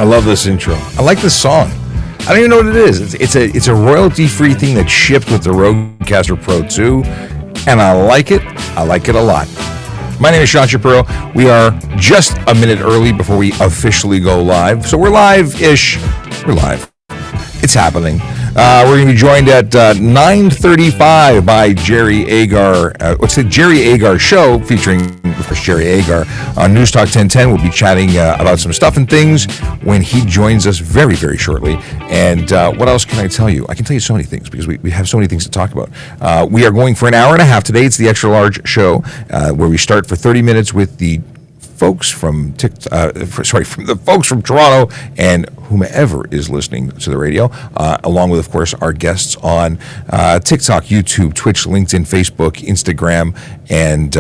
I love this intro. I like this song. I don't even know what it is. It's a royalty-free thing that's shipped with the Rodecaster Pro 2, and I like it. I like it a lot. My name is Sean Shapiro. We are just a minute early before we officially go live. So we're live-ish. We're live. It's happening. We're going to be joined at 9:35 by Jerry Agar. What's the Jerry Agar Show, featuring, of course, Jerry Agar on News Talk 1010. We'll be chatting about some stuff and things when he joins us very, very shortly. And what else can I tell you? I can tell you so many things because we have so many things to talk about. We are going for an hour and a half today. It's the extra large show where we start for 30 minutes with the folks from from the folks from Toronto and whomever is listening to the radio, along with, of course, our guests on TikTok, YouTube, Twitch, LinkedIn, Facebook, Instagram, and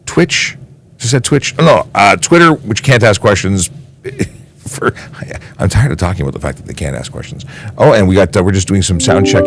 Twitch. Just said Twitch? Oh, no, Twitter, which can't ask questions. I'm tired of talking about the fact that they can't ask questions. Oh, and we're just doing some sound check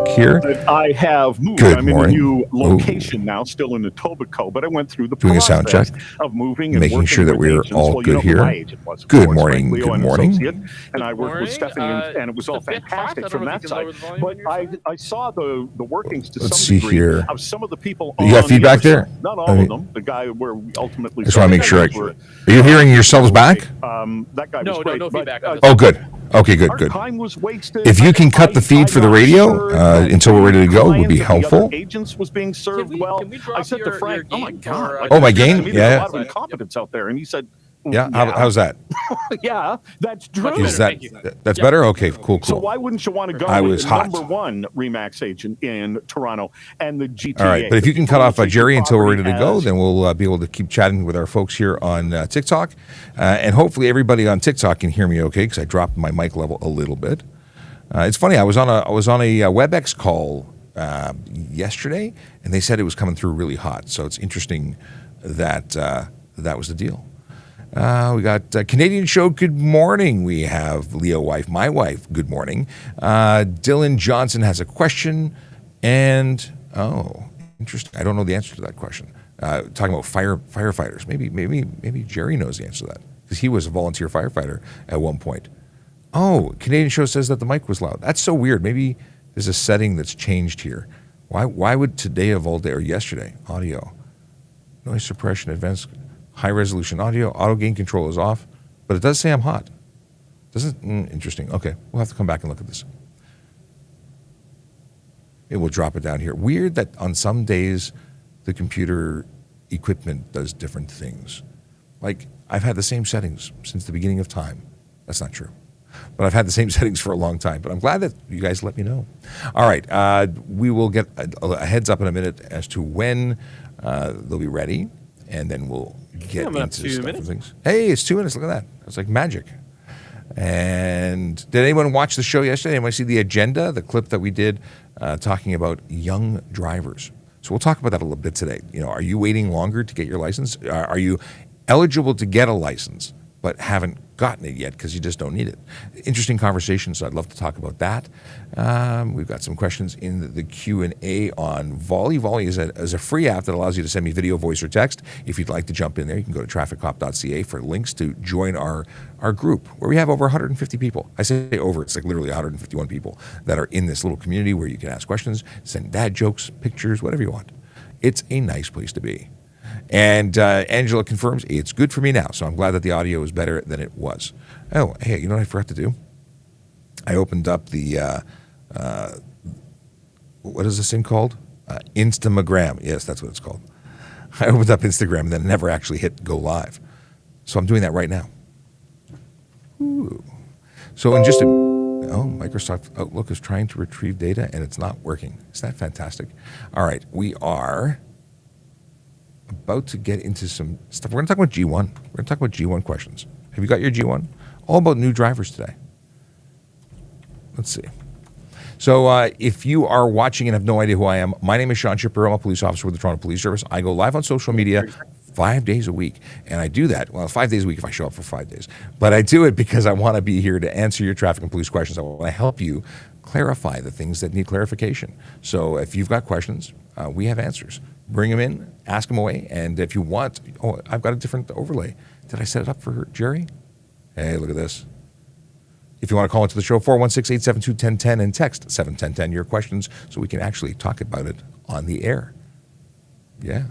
here. I have moved. Good I'm morning. in a new location now, still in the Etobicoke, but I went through the Doing a process sound check, of moving and making working sure that with we're agents. all Well, good you know who my here. agent was, of Good course, morning. Frank Leo Good and morning. Associate, and I worked with Stephanie, and it was all fantastic from that side. But I saw the workings to Let's some see degree here. of some of the people. You got on feedback the other there? side. Not all of them. The guy where we ultimately. I just want to make sure. Are you hearing yourselves back? That guy was great. No feedback. Oh, good. Okay, good. Time was wasted. If you can cut the feed for the radio until we're ready to go, it would be helpful. Agents was being served Can well. we I said to Frank, "Oh my God! Oh, my game? There's Yeah. a lot of incompetence out there." And he said, Yeah. How's that? yeah, that's true." Is Thank you. that's better? Okay, cool. So why wouldn't you want to go I with was the hot. number one Remax agent in Toronto and the GTA? All right, but if you can cut off Jerry until we're ready to go, Property then we'll be able to keep chatting with our folks here on TikTok, and hopefully everybody on TikTok can hear me okay because I dropped my mic level a little bit. It's funny. I was on a WebEx call yesterday, and they said it was coming through really hot. So it's interesting that that was the deal. We got Canadian Show, good morning. We have Leo wife, my wife, good morning. Dylan Johnson has a question, and interesting. I don't know the answer to that question. Talking about firefighters. Maybe Jerry knows the answer to that because he was a volunteer firefighter at one point. Oh, Canadian Show says that the mic was loud. That's so weird. Maybe there's a setting that's changed here. Why would today of all day or yesterday audio, noise suppression, advanced high resolution audio, auto gain control is off, but it does say I'm hot. Doesn't interesting. Okay, we'll have to come back and look at this. It will drop it down here. Weird that on some days the computer equipment does different things. Like I've had the same settings since the beginning of time. That's not true. But I've had the same settings for a long time. But I'm glad that you guys let me know. All right, we will get a heads up in a minute as to when they'll be ready, and then we'll get into stuff and things. Hey, it's 2 minutes. Look at that. It's like magic. And did anyone watch the show yesterday? Anyone see the agenda, the clip that we did talking about young drivers? So we'll talk about that a little bit today. You know, are you waiting longer to get your license? Are you eligible to get a license but haven't gotten it yet because you just don't need it? Interesting conversation, so I'd love to talk about that. We've got some questions in the Q&A on Volley. Volley is a free app that allows you to send me video, voice, or text. If you'd like to jump in there, you can go to trafficcop.ca for links to join our group, where we have over 150 people. I say over, it's like literally 151 people that are in this little community where you can ask questions, send dad jokes, pictures, whatever you want. It's a nice place to be. And Angela confirms it's good for me now, so I'm glad that the audio is better than it was. Oh, hey, you know what I forgot to do? I opened up the, what is this thing called? Instagram. Yes, that's what it's called. I opened up Instagram and then never actually hit go live. So I'm doing that right now. Ooh. So in just a, Microsoft Outlook is trying to retrieve data and it's not working. Isn't that fantastic? All right, we are about to get into some stuff. We're going to talk about G1. We're going to talk about G1 questions. Have you got your G1? All about new drivers today. Let's see. So if you are watching and have no idea who I am, my name is Sean Shapiro. I'm a police officer with the Toronto Police Service. I go live on social media 5 days a week. And I do that, 5 days a week if I show up for 5 days. But I do it because I want to be here to answer your traffic and police questions. I want to help you clarify the things that need clarification. So if you've got questions, we have answers. Bring them in, ask them away, and if you want, I've got a different overlay. Did I set it up for Jerry? Hey, look at this. If you want to call into the show, 416-872-1010 and text 71010 your questions so we can actually talk about it on the air. Yeah.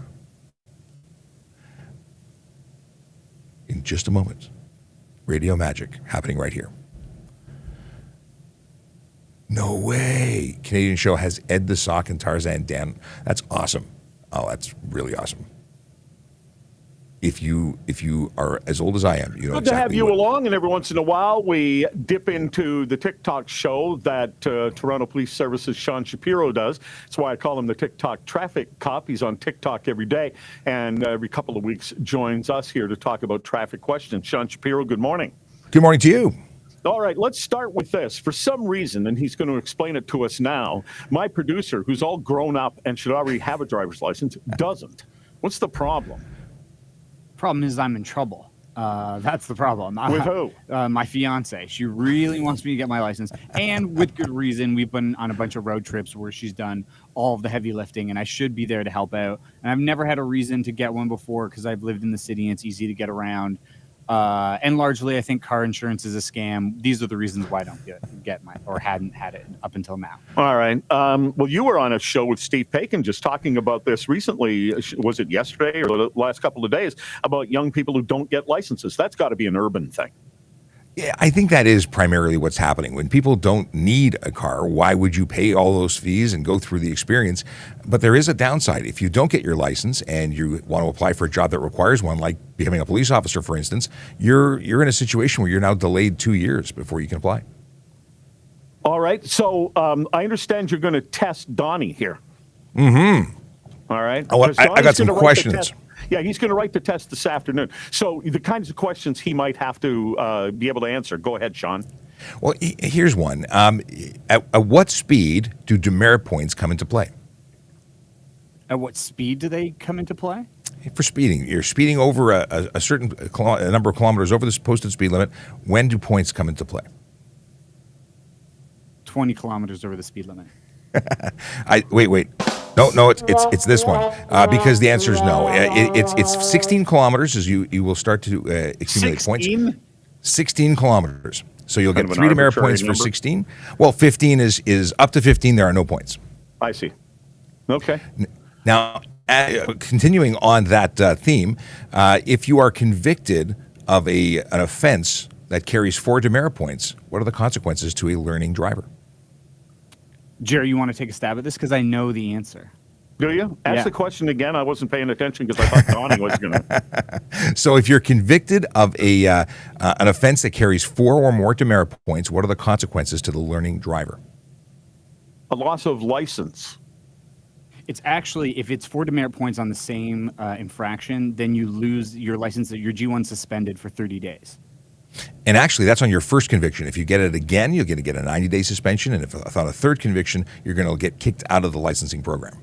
In just a moment. Radio magic happening right here. No way. Canadian show has Ed the Sock and Tarzan Dan. That's awesome. Oh, that's really awesome. If you are as old as I am, you know good exactly to have you along, and every once in a while we dip into the TikTok show that Toronto Police Service's Sean Shapiro does. That's why I call him the TikTok traffic cop. He's on TikTok every day, and every couple of weeks joins us here to talk about traffic questions. Sean Shapiro, good morning. Good morning to you. All right, let's start with this. For some reason, and he's going to explain it to us now, my producer, who's all grown up and should already have a driver's license, doesn't. What's the problem? Problem is I'm in trouble. That's the problem. With who? My fiance. She really wants me to get my license, and with good reason. We've been on a bunch of road trips where she's done all of the heavy lifting, and I should be there to help out. And I've never had a reason to get one before because I've lived in the city and it's easy to get around. And largely, I think car insurance is a scam. These are the reasons why I don't get mine, or hadn't had it up until now. All right. Well, you were on a show with Steve Paikin just talking about this recently. Was it yesterday or the last couple of days about young people who don't get licenses? That's got to be an urban thing. Yeah, I think that is primarily what's happening. When people don't need a car, why would you pay all those fees and go through the experience? But there is a downside. If you don't get your license and you want to apply for a job that requires one, like becoming a police officer, for instance, you're in a situation where you're now delayed 2 years before you can apply. All right. So I understand you're going to test Donnie here. Mm-hmm. All right. Oh, I got some questions. Yeah, he's going to write the test this afternoon. So the kinds of questions he might have to be able to answer. Go ahead, Sean. Well, here's one. At what speed do demerit points come into play? At what speed do they come into play? For speeding. You're speeding over a certain number of kilometers over this posted speed limit. When do points come into play? 20 kilometers over the speed limit. Wait. No, it's this one because the answer is no. It's 16 kilometers as you will start to accumulate 16? points. 16 kilometers. So you'll get 3 demerit points for 16. Well, 15 is up to 15. There are no points. I see. Okay. Now, continuing on that theme, if you are convicted of an offense that carries 4 demerit points, what are the consequences to a learning driver? Jerry, you want to take a stab at this? Because I know the answer. Do you? Ask the question again. I wasn't paying attention because I thought Donnie was going to. So if you're convicted of an offense that carries 4 or more demerit points, what are the consequences to the learning driver? A loss of license. It's actually, if it's 4 demerit points on the same infraction, then you lose your license, your G1 suspended for 30 days. And actually, that's on your first conviction. If you get it again, you're going to get a 90-day suspension. And if on a third conviction, you're going to get kicked out of the licensing program.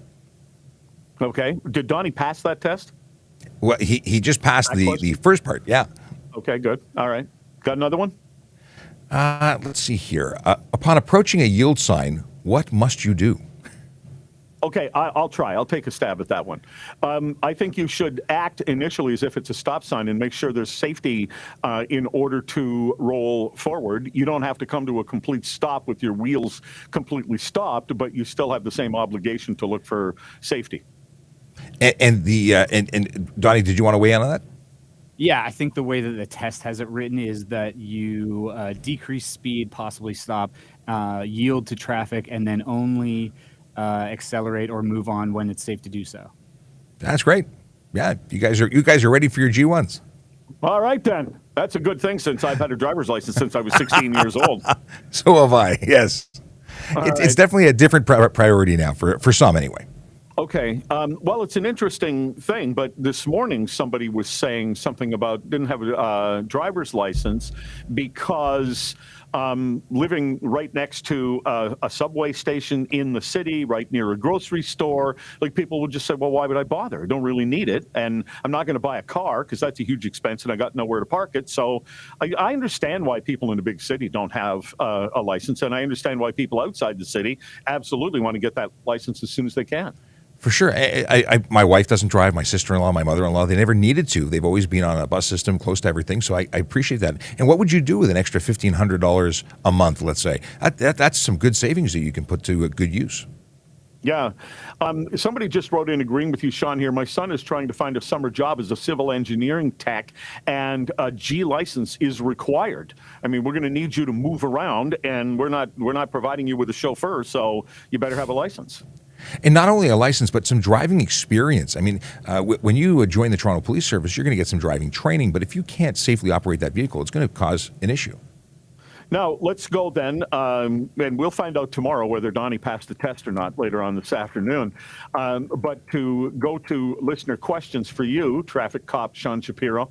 Okay. Did Donnie pass that test? Well, he just passed the first part, yeah. Okay, good. All right. Got another one? Let's see here. Upon approaching a yield sign, what must you do? Okay, I'll try. I'll take a stab at that one. I think you should act initially as if it's a stop sign and make sure there's safety in order to roll forward. You don't have to come to a complete stop with your wheels completely stopped, but you still have the same obligation to look for safety. And Donnie, did you want to weigh in on that? Yeah, I think the way that the test has it written is that you decrease speed, possibly stop, yield to traffic, and then only accelerate or move on when it's safe to do so. That's great. Yeah, you guys are ready for your G1s. All right then. That's a good thing since I've had a driver's license since I was 16 years old. So have I. Yes. It's definitely a different priority now for some anyway. Okay. Well, it's an interesting thing, but this morning somebody was saying something about didn't have a driver's license because living right next to a subway station in the city, right near a grocery store, like people would just say, well, why would I bother? I don't really need it. And I'm not going to buy a car because that's a huge expense and I got nowhere to park it. So I understand why people in a big city don't have a license. And I understand why people outside the city absolutely want to get that license as soon as they can. For sure. My wife doesn't drive. My sister-in-law, my mother-in-law, they never needed to. They've always been on a bus system close to everything. So I appreciate that. And what would you do with an extra $1,500 a month, let's say? That's some good savings that you can put to a good use. Yeah. Somebody just wrote in agreeing with you, Sean, here. My son is trying to find a summer job as a civil engineering tech, and a G license is required. I mean, we're going to need you to move around, and we're not providing you with a chauffeur, so you better have a license. And not only a license, but some driving experience. I mean, when you join the Toronto Police Service, you're going to get some driving training, but if you can't safely operate that vehicle, it's going to cause an issue. Now, let's go then, and we'll find out tomorrow whether Donnie passed the test or not later on this afternoon. But to go to listener questions for you, traffic cop Sean Shapiro,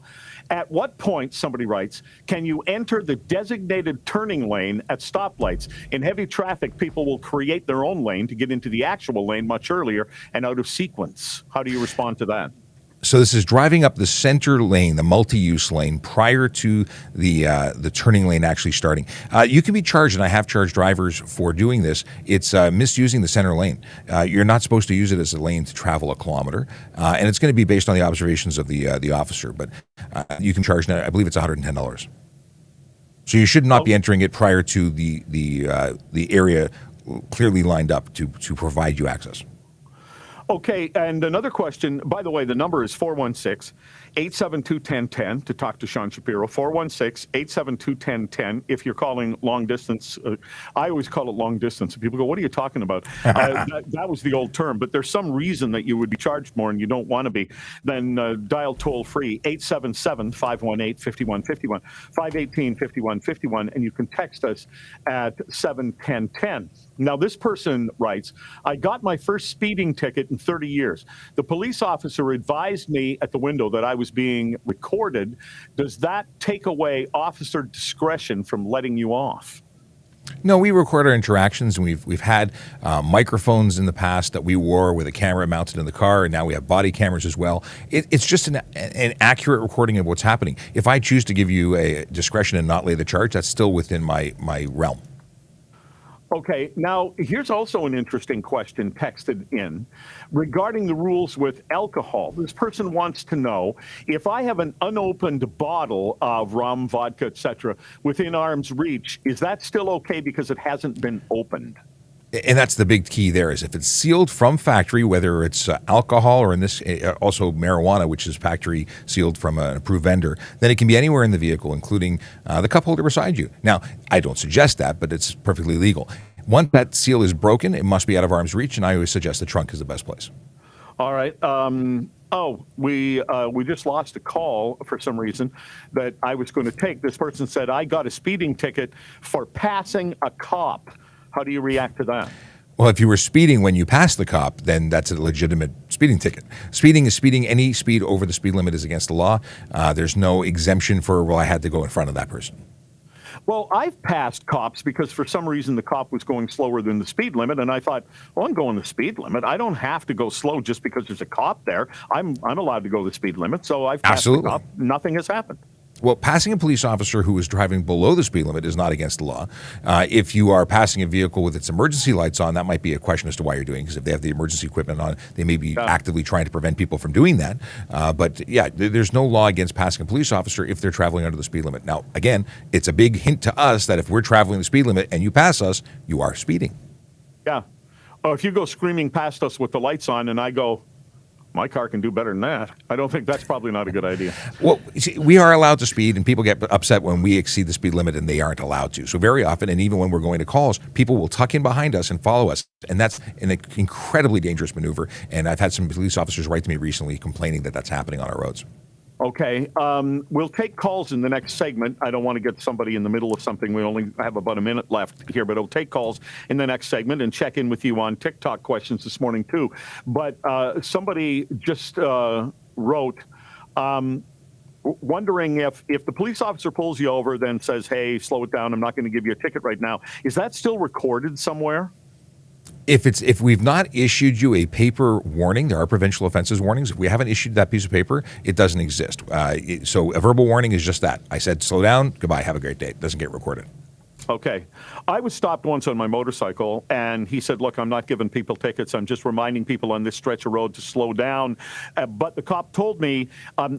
at what point, somebody writes, can you enter the designated turning lane at stoplights? In heavy traffic, people will create their own lane to get into the actual lane much earlier and out of sequence. How do you respond to that? So this is driving up the center lane, the multi-use lane, prior to the turning lane actually starting. You can be charged, and I have charged drivers for doing this. It's misusing the center lane. You're not supposed to use it as a lane to travel a kilometer, and it's going to be based on the observations of the officer. But you can charge, I believe it's $110. So you should not be entering it prior to the area clearly lined up to provide you access. Okay, and another question, by the way, the number is 416-872-1010 to talk to Sean Shapiro, 416-872-1010 if you're calling long distance. I always call it long distance, and people go, what are you talking about? That was the old term, but there's some reason that you would be charged more and you don't want to be. Then dial toll-free, 877-518-5151, 518-5151, and you can text us at 71010. Now, this person writes, I got my first speeding ticket in 30 years. The police officer advised me at the window that I was being recorded. Does that take away officer discretion from letting you off? No, we record our interactions, and we've had microphones in the past that we wore with a camera mounted in the car, and now we have body cameras as well. It's just an accurate recording of what's happening. If I choose to give you a discretion and not lay the charge, that's still within my realm. Okay, now here's also an interesting question texted in regarding the rules with alcohol. This person wants to know if I have an unopened bottle of rum, vodka, etc. within arm's reach, is that still okay because it hasn't been opened? And that's the big key there, is if it's sealed from factory, whether it's alcohol or in this also marijuana, which is factory sealed from an approved vendor, then it can be anywhere in the vehicle, including the cup holder beside you. Now, I don't suggest that, but it's perfectly legal. Once that seal is broken, it must be out of arm's reach, and I always suggest the trunk is the best place. All right. We just lost a call for some reason that I was going to take. This person said, I got a speeding ticket for passing a cop. How do you react to that? Well, if you were speeding when you passed the cop, then that's a legitimate speeding ticket. Speeding is speeding. Any speed over the speed limit is against the law. There's no exemption for, well, I had to go in front of that person. Well, I've passed cops because for some reason the cop was going slower than the speed limit, and I thought, well, I'm going the speed limit. I don't have to go slow just because there's a cop there. I'm allowed to go the speed limit, so I've passed the cop. Nothing has happened. Well, passing a police officer who is driving below the speed limit is not against the law. If you are passing a vehicle with its emergency lights on, that might be a question as to why you're doing it, because if they have the emergency equipment on, they may be actively trying to prevent people from doing that. But yeah, there's no law against passing a police officer if they're traveling under the speed limit. Now, again, it's a big hint to us that if we're traveling the speed limit and you pass us, you are speeding. Yeah. Oh, if you go screaming past us with the lights on and I go, my car can do better than that, I don't think that's probably not a good idea. Well, see, we are allowed to speed, and people get upset when we exceed the speed limit and they aren't allowed to. So very often, and even when we're going to calls, people will tuck in behind us and follow us, and that's an incredibly dangerous maneuver. And I've had some police officers write to me recently complaining that that's happening on our roads. Okay. We'll take calls in the next segment. I don't want to get somebody in the middle of something. We only have about a minute left here, but I'll take calls in the next segment and check in with you on TikTok questions this morning, too. But somebody just wrote, wondering if the police officer pulls you over, then says, hey, slow it down, I'm not going to give you a ticket right now. Is that still recorded somewhere? If we've not issued you a paper warning, there are provincial offenses warnings. If we haven't issued that piece of paper, it doesn't exist. So a verbal warning is just that. I said, slow down, goodbye, have a great day. It doesn't get recorded. Okay. I was stopped once on my motorcycle, and he said, look, I'm not giving people tickets. I'm just reminding people on this stretch of road to slow down. But the cop told me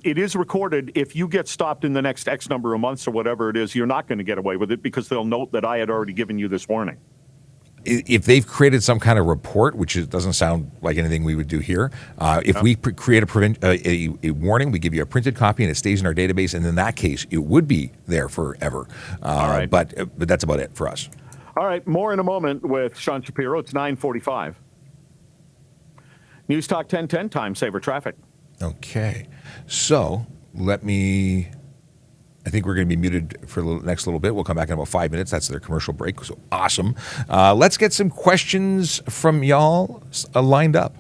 it is recorded. If you get stopped in the next X number of months or whatever it is, you're not going to get away with it because they'll note that I had already given you this warning. If they've created some kind of report, which doesn't sound like anything we would do here, if we create a warning, we give you a printed copy and it stays in our database, and in that case, it would be there forever. All right. But that's about it for us. All right, more in a moment with Sean Shapiro. It's 9:45. News Talk 1010, time saver traffic. Okay, so I think we're going to be muted for the next little bit. We'll come back in about 5 minutes. That's their commercial break, so awesome. Let's get some questions from y'all lined up.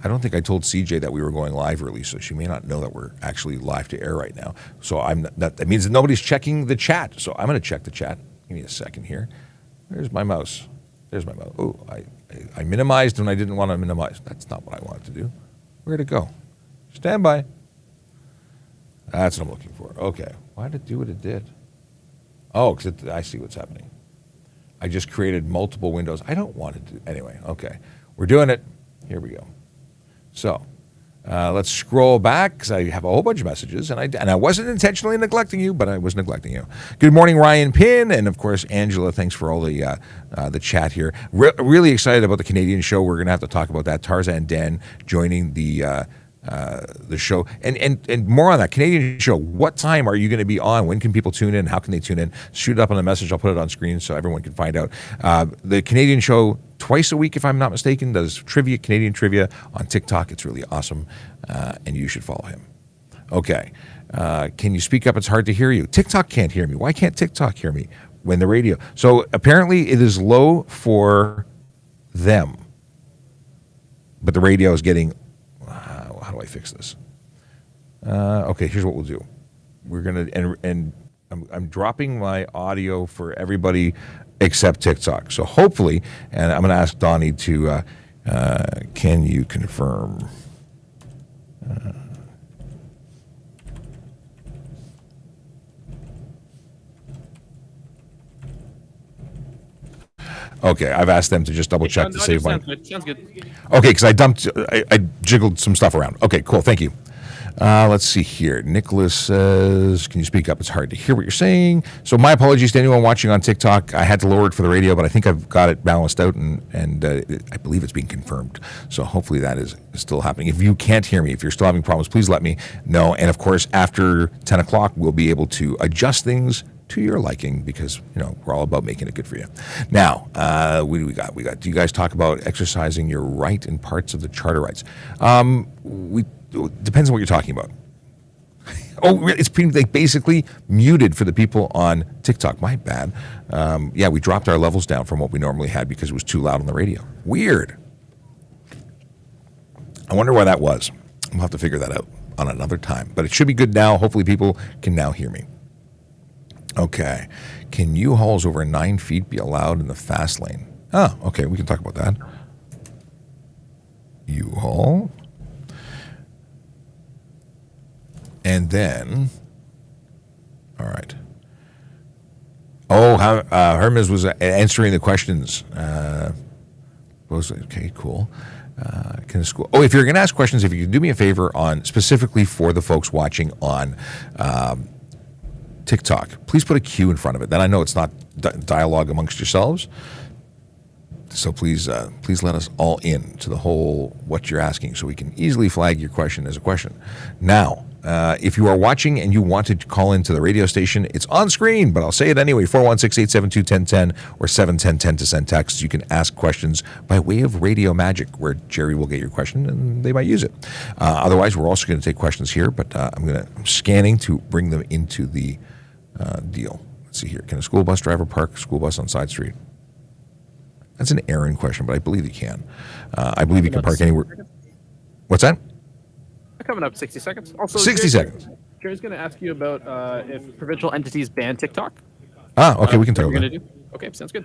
I don't think I told CJ that we were going live early, so she may not know that we're actually live to air right now. So that means that nobody's checking the chat. So I'm going to check the chat. Give me a second here. There's my mouse. There's my mouse. Oh, I minimized when I didn't want to minimize. That's not what I wanted to do. Where'd it go? Stand by. That's what I'm looking for. Okay. Why did it do what it did? Oh, because I see what's happening. I just created multiple windows. I don't want to do anyway. Okay. We're doing it. Here we go. So let's scroll back because I have a whole bunch of messages, and I wasn't intentionally neglecting you, but I was neglecting you. Good morning, Ryan Pinn, and of course, Angela. Thanks for all the chat here. Really excited about the Canadian show. We're going to have to talk about that. Tarzan Dan joining the show, and more on that Canadian show. What time are you going to be on? When can people tune in? How can they tune in? Shoot it up on the message. I'll put it on screen so everyone can find out. The Canadian show twice a week, if I'm not mistaken, does Canadian trivia on TikTok. It's really awesome, and you should follow him. Okay. Can you speak up? It's hard to hear you. TikTok can't hear me. Why can't TikTok hear me when the radio? So apparently it is low for them, but the radio is getting. How do I fix this? Okay, here's what we'll do. We're gonna and I'm dropping my audio for everybody except TikTok. So hopefully, and I'm gonna ask Donnie to can you confirm? Okay, I've asked them to just double check to save my. Sounds good. Okay, because I jiggled some stuff around. Okay, cool. Thank you. Let's see here. Nicholas says, can you speak up? It's hard to hear what you're saying. So my apologies to anyone watching on TikTok. I had to lower it for the radio, but I think I've got it balanced out, and I believe it's being confirmed. So hopefully that is still happening. If you can't hear me, if you're still having problems, please let me know. And of course, after 10 o'clock, we'll be able to adjust things to your liking, because we're all about making it good for you. Now, what do we got? Do you guys talk about exercising your right in parts of the charter rights? Depends on what you're talking about. Oh, it's basically muted for the people on TikTok. My bad. Yeah, we dropped our levels down from what we normally had because it was too loud on the radio. Weird. I wonder why that was. We'll have to figure that out on another time. But it should be good now. Hopefully people can now hear me. Okay. Can U-Hauls over 9 feet be allowed in the fast lane? Oh, okay. We can talk about that. U-Haul. And then, all right. Oh, Hermes was answering the questions. Okay, cool. If you're going to ask questions, if you could do me a favor specifically for the folks watching on TikTok, please put a Q in front of it. Then I know it's not dialogue amongst yourselves. So please let us all in to the whole what you're asking, so we can easily flag your question as a question. Now, if you are watching and you want to call into the radio station, it's on screen, but I'll say it anyway, 416-872-1010 or 71010 to send texts. You can ask questions by way of radio magic, where Jerry will get your question and they might use it. Otherwise, we're also going to take questions here, but I'm scanning to bring them into the deal. Let's see here. Can a school bus driver park a school bus on side street? That's an Aaron question, but I believe he can. I believe he can park anywhere. What's that? Coming up 60 seconds. Also, 60 seconds. Jerry's going to ask you about if provincial entities ban TikTok. Okay, we can talk what about we're that. gonna do. Okay, sounds good.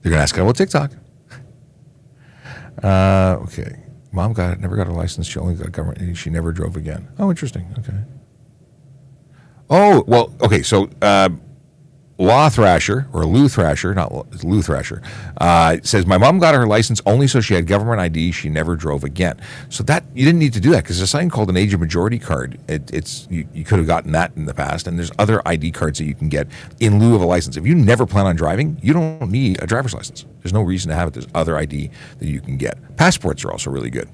They're going to ask about TikTok. Okay. Mom never got a license. She only got government. She never drove again. Oh, interesting. Okay. Oh, well, okay. So Law Thrasher, or Lou Thrasher, not Lou Thrasher, says, my mom got her license only so she had government ID. She never drove again. So that, you didn't need to do that because there's something called an age of majority card. You could have gotten that in the past, and there's other ID cards that you can get in lieu of a license. If you never plan on driving, you don't need a driver's license. There's no reason to have it. There's other ID that you can get. Passports are also really good.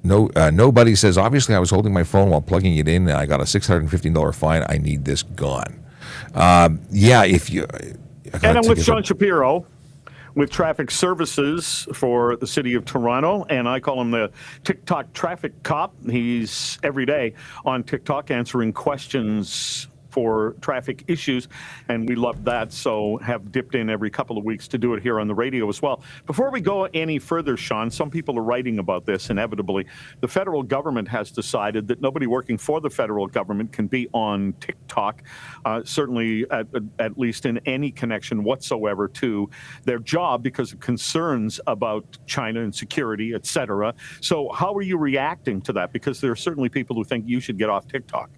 Nobody says, obviously I was holding my phone while plugging it in and I got a $615 fine. I need this gone. If you... And I'm with Sean Shapiro with Traffic Services for the City of Toronto, and I call him the TikTok traffic cop. He's every day on TikTok answering questions for traffic issues, and we love that, so have dipped in every couple of weeks to do it here on the radio as well. Before we go any further, Sean, some people are writing about this inevitably. The federal government has decided that nobody working for the federal government can be on TikTok, certainly at least in any connection whatsoever to their job because of concerns about China and security, etc. So how are you reacting to that? Because there are certainly people who think you should get off TikTok.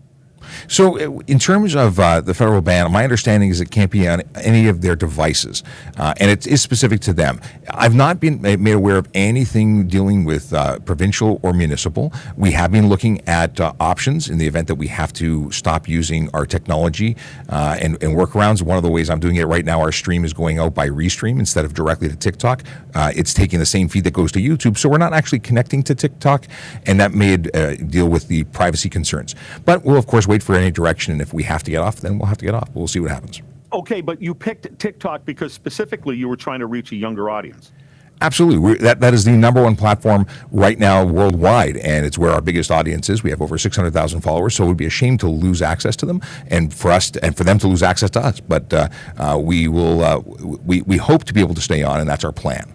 So in terms of the federal ban, my understanding is it can't be on any of their devices, and it is specific to them. I've not been made aware of anything dealing with provincial or municipal. We have been looking at options in the event that we have to stop using our technology and workarounds. One of the ways I'm doing it right now, our stream is going out by Restream instead of directly to TikTok. It's taking the same feed that goes to YouTube, so we're not actually connecting to TikTok, and that may deal with the privacy concerns. But we'll, of course, wait for any direction, and if we have to get off, then we'll have to get off. We'll see what happens. Okay, but you picked TikTok because specifically you were trying to reach a younger audience. Absolutely. That is the number one platform right now worldwide, and it's where our biggest audience is. We have over 600,000 followers, so it would be a shame to lose access to them, and for them to lose access to us. But we hope to be able to stay on, and that's our plan.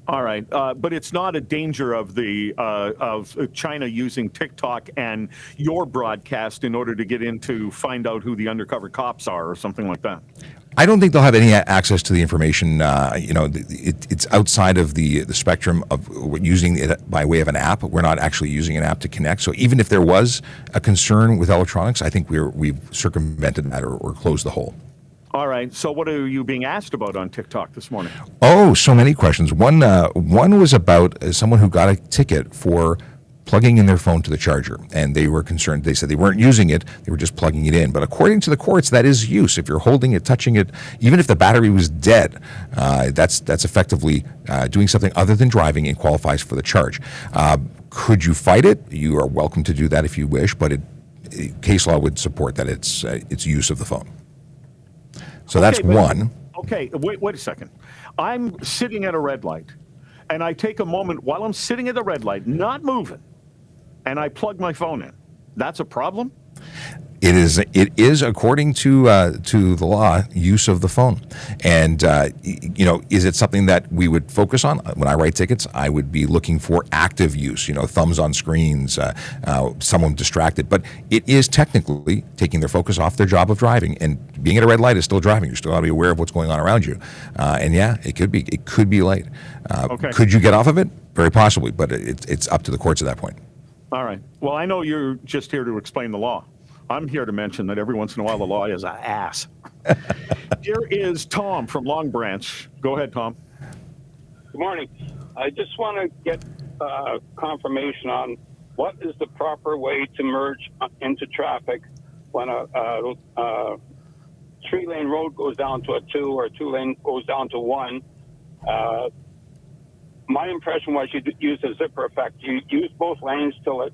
All right, but it's not a danger of of China using TikTok and your broadcast in order to get in to find out who the undercover cops are or something like that. I don't think they'll have any access to the information. It's outside of the spectrum of using it by way of an app. We're not actually using an app to connect. So even if there was a concern with electronics, I think we've circumvented that or closed the hole. All right. So what are you being asked about on TikTok this morning? Oh, so many questions. One was about someone who got a ticket for plugging in their phone to the charger, and they were concerned. They said they weren't using it; they were just plugging it in. But according to the courts, that is use. If you're holding it, touching it, even if the battery was dead, that's effectively doing something other than driving and qualifies for the charge. Could you fight it? You are welcome to do that if you wish, but case law would support that it's use of the phone. So that's one. Okay, wait a second. I'm sitting at a red light, and I take a moment while I'm sitting at the red light, not moving, and I plug my phone in. That's a problem? It is according to the law, use of the phone. And is it something that we would focus on? When I write tickets, I would be looking for active use, thumbs on screens, someone distracted. But it is technically taking their focus off their job of driving, and being at a red light is still driving. You still got to be aware of what's going on around you. And yeah, it could be late. Okay. Could you get off of it? Very possibly, but it's up to the courts at that point. All right. Well, I know you're just here to explain the law. I'm here to mention that every once in a while the law is an ass. Here is Tom from Long Branch. Go ahead, Tom. Good morning. I just want to get confirmation on what is the proper way to merge into traffic when a 3-lane road goes down to a 2 or a 2-lane goes down to 1. My impression was you use a zipper effect. You use both lanes till it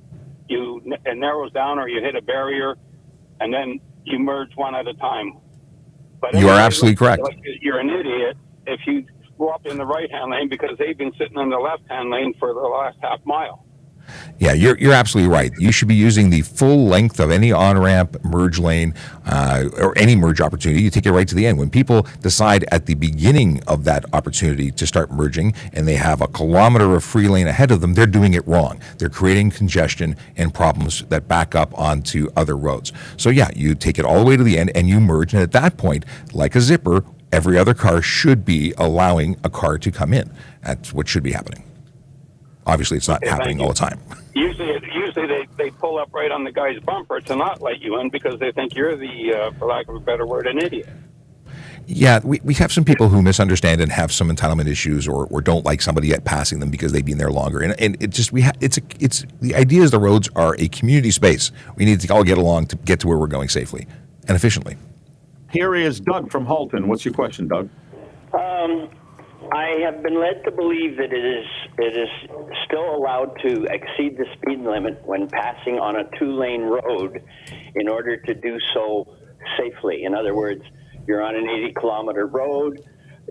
narrows down or you hit a barrier, and then you merge one at a time. But you are absolutely correct. Like you're an idiot if you go up in the right-hand lane because they've been sitting in the left-hand lane for the last half mile. Yeah, you're absolutely right. You should be using the full length of any on-ramp, merge lane, or any merge opportunity. You take it right to the end. When people decide at the beginning of that opportunity to start merging and they have a kilometer of free lane ahead of them, they're doing it wrong. They're creating congestion and problems that back up onto other roads. So yeah, you take it all the way to the end and you merge. And at that point, like a zipper, every other car should be allowing a car to come in. That's what should be happening. Obviously, it's not happening all the time. Usually they pull up right on the guy's bumper to not let you in because they think you're the, for lack of a better word, an idiot. Yeah, we have some people who misunderstand and have some entitlement issues, or don't like somebody yet passing them because they've been there longer. And it just it's the idea is the roads are a community space. We need to all get along to get to where we're going safely and efficiently. Here is Doug from Halton. What's your question, Doug? I have been led to believe that it is still allowed to exceed the speed limit when passing on a 2-lane road in order to do so safely. In other words, you're on an 80-kilometer road,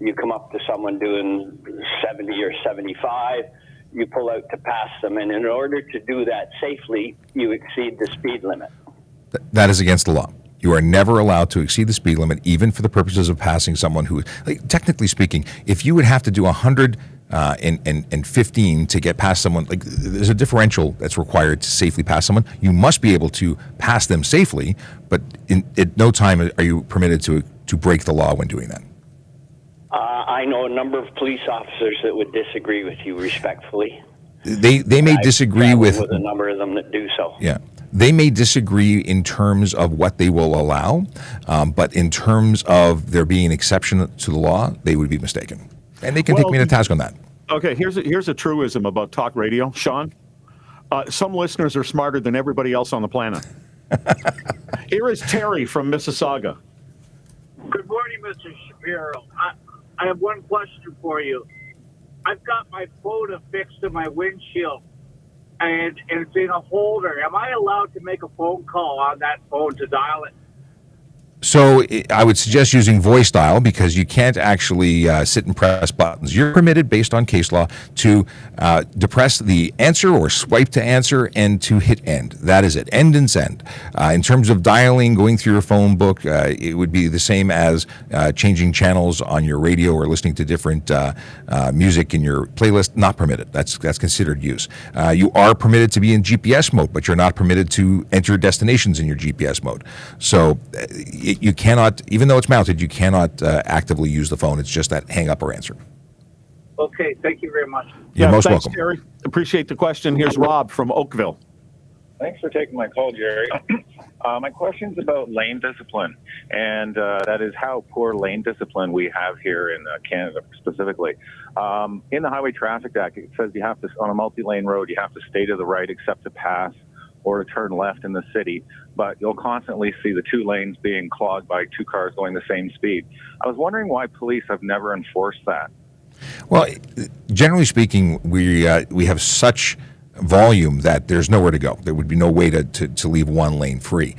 you come up to someone doing 70 or 75, you pull out to pass them, and in order to do that safely, you exceed the speed limit. That is against the law. You are never allowed to exceed the speed limit, even for the purposes of passing someone who, like, technically speaking, if you would have to do 115 to get past someone, like, there's a differential that's required to safely pass someone. You must be able to pass them safely, but at no time are you permitted to break the law when doing that. I know a number of police officers that would disagree with you respectfully. They may disagree with a number of them that do so. Yeah. They may disagree in terms of what they will allow, but in terms of there being an exception to the law, they would be mistaken. And they can take me to task on that. Okay, here's a truism about talk radio, Sean. Some listeners are smarter than everybody else on the planet. Here is Terry from Mississauga. Good morning, Mr. Shapiro. I have one question for you. I've got my phone affixed to my windshield, and it's in a holder. Am I allowed to make a phone call on that phone to dial it? So I would suggest using voice dial, because you can't actually sit and press buttons. You're permitted, based on case law, to depress the answer or swipe to answer and to hit end. That is it. End and send. In terms of dialing, going through your phone book, it would be the same as changing channels on your radio or listening to different music in your playlist. Not permitted. That's considered use. You are permitted to be in GPS mode, but you're not permitted to enter destinations in your GPS mode. So you cannot, even though it's mounted, you cannot actively use the phone. It's just that hang up or answer. Okay, thank you very much. You're most thanks, welcome. Terry. Appreciate the question. Here's Rob from Oakville. Thanks for taking my call, Jerry. My question's about lane discipline, and that is how poor lane discipline we have here in Canada specifically. In the Highway Traffic Act, it says you have to, on a multi-lane road, you have to stay to the right except to pass or to turn left in the city, but you'll constantly see the 2 lanes being clogged by 2 cars going the same speed. I was wondering why police have never enforced that. Well, generally speaking, we have such volume that there's nowhere to go. There would be no way to leave 1 lane free.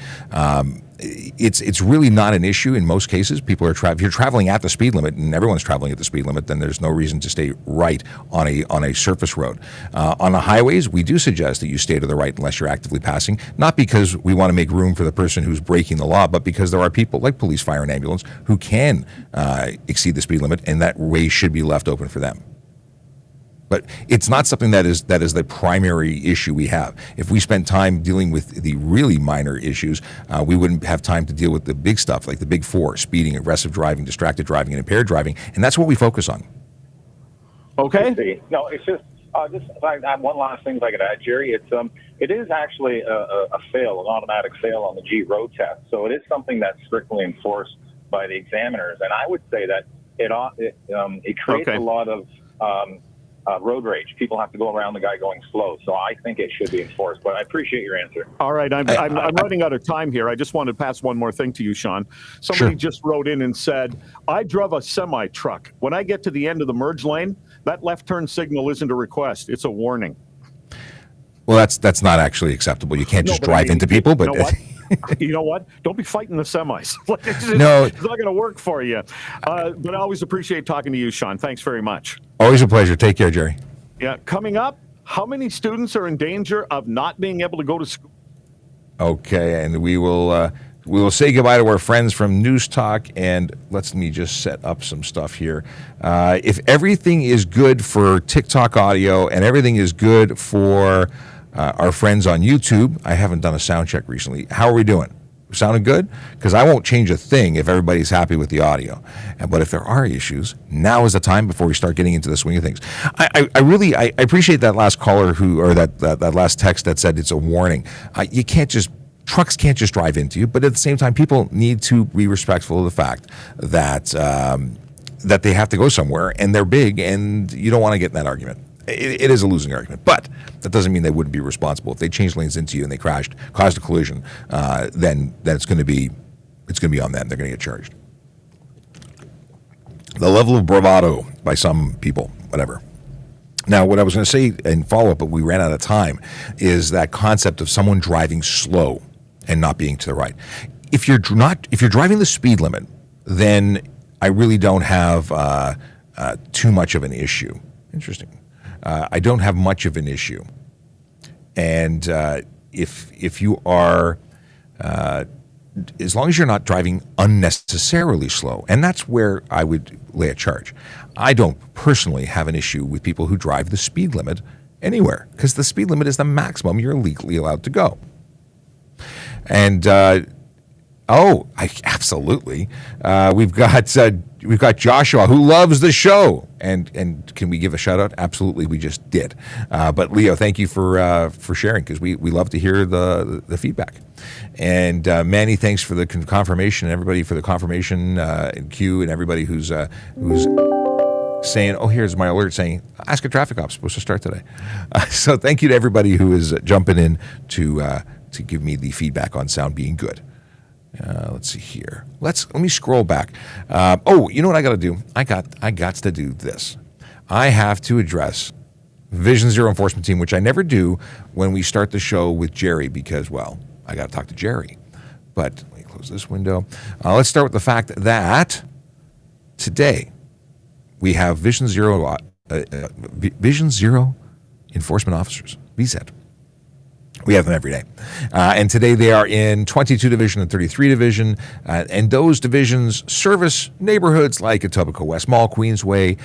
It's really not an issue in most cases. People are if you're traveling at the speed limit, and everyone's traveling at the speed limit, then there's no reason to stay right on a surface road. On the highways, we do suggest that you stay to the right unless you're actively passing, not because we want to make room for the person who's breaking the law, but because there are people like police, fire, and ambulance who can exceed the speed limit, and that way should be left open for them. But it's not something that is the primary issue we have. If we spent time dealing with the really minor issues, we wouldn't have time to deal with the big stuff, like the big 4: speeding, aggressive driving, distracted driving, and impaired driving. And that's what we focus on. Okay. No, it's just I have one last thing if I could add, Jerry. It is actually a fail, an automatic fail on the G road test. So it is something that's strictly enforced by the examiners. And I would say that it creates a lot of road rage. People have to go around the guy going slow. So I think it should be enforced. But I appreciate your answer. All right. I'm running out of time here. I just wanted to pass one more thing to you, Sean. Somebody just wrote in and said, I drove a semi-truck. When I get to the end of the merge lane, that left turn signal isn't a request. It's a warning. Well, that's not actually acceptable. You can't just drive into people. But you know what? Don't be fighting the semis. It's not going to work for you. But I always appreciate talking to you, Sean. Thanks very much. Always a pleasure. Take care, Jerry. Yeah. Coming up, how many students are in danger of not being able to go to school? Okay, and we will say goodbye to our friends from News Talk, and let me just set up some stuff here. If everything is good for TikTok audio and everything is good for our friends on YouTube, I haven't done a sound check recently. How are we doing? Sounding good? Because I won't change a thing if everybody's happy with the audio. But if there are issues, now is the time before we start getting into the swing of things. I really appreciate that last caller or that last text that said it's a warning. Trucks can't just drive into you, but at the same time, people need to be respectful of the fact that that they have to go somewhere, and they're big, and you don't want to get in that argument. It is a losing argument, but that doesn't mean they wouldn't be responsible. If they changed lanes into you and they caused a collision, then it's going to be on them. They're going to get charged. The level of bravado by some people, whatever. Now, what I was going to say in follow-up, but we ran out of time, is that concept of someone driving slow and not being to the right. If you're driving the speed limit, then I really don't have too much of an issue. Interesting. I don't have much of an issue. And if you are, as long as you're not driving unnecessarily slow, and that's where I would lay a charge. I don't personally have an issue with people who drive the speed limit anywhere, because the speed limit is the maximum you're legally allowed to go. And absolutely. We've got Joshua, who loves the show, and can we give a shout out? Absolutely, we just did. But Leo, thank you for sharing, because we love to hear the feedback. And Manny, thanks for the confirmation, and everybody for the confirmation, and Q, and everybody who's saying, oh, here's my alert saying, Ask a Traffic Op supposed to start today. So thank you to everybody who is jumping in to give me the feedback on sound being good. Let's see here. Let me scroll back. You know what I got to do? I got to do this. I have to address Vision Zero Enforcement Team, which I never do when we start the show with Jerry, because, well, I got to talk to Jerry. But let me close this window. Let's start with the fact that today we have Vision Zero Enforcement Officers, VZED. We have them every day. And today they are in 22 Division and 33 Division. And those divisions service neighborhoods like Etobicoke West Mall, Queensway,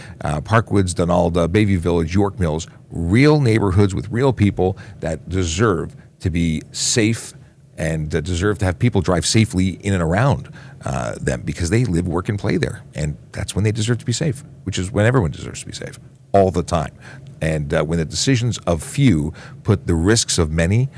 Parkwoods, Donalda, Bayview Village, York Mills, real neighborhoods with real people that deserve to be safe and deserve to have people drive safely in and around them, because they live, work, and play there. And that's when they deserve to be safe, which is when everyone deserves to be safe, all the time. And when the decisions of few put the risks of many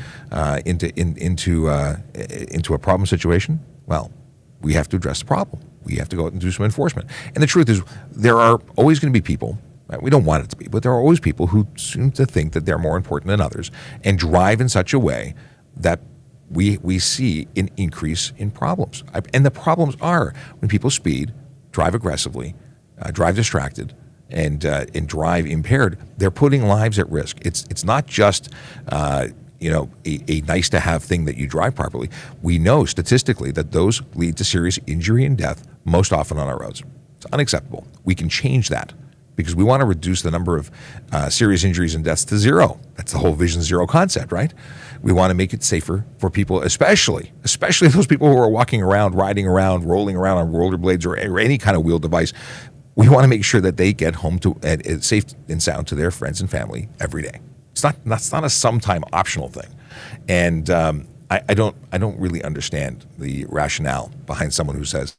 into a problem situation, well, we have to address the problem. We have to go out and do some enforcement. And the truth is, there are always going to be people, we don't want it to be, but there are always people who seem to think that they're more important than others and drive in such a way that we see an increase in problems. And the problems are when people speed, drive aggressively, drive distracted, and drive impaired. They're putting lives at risk. It's not just a nice to have thing that you drive properly. We know statistically that those lead to serious injury and death most often on our roads. It's unacceptable. We can change that, because we want to reduce the number of serious injuries and deaths to zero. That's the whole Vision Zero concept, right? We want to make it safer for people, especially those people who are walking around, riding around, rolling around on rollerblades or any kind of wheel device. We want to make sure that they get home to safe and sound to their friends and family every day. That's not a sometime optional thing. And I don't really understand the rationale behind someone who says,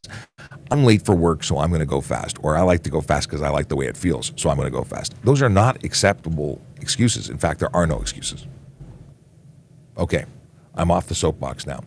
I'm late for work, so I'm going to go fast, or I like to go fast because I like the way it feels, so I'm going to go fast. Those are not acceptable excuses. In fact, there are no excuses. Okay, I'm off the soapbox now.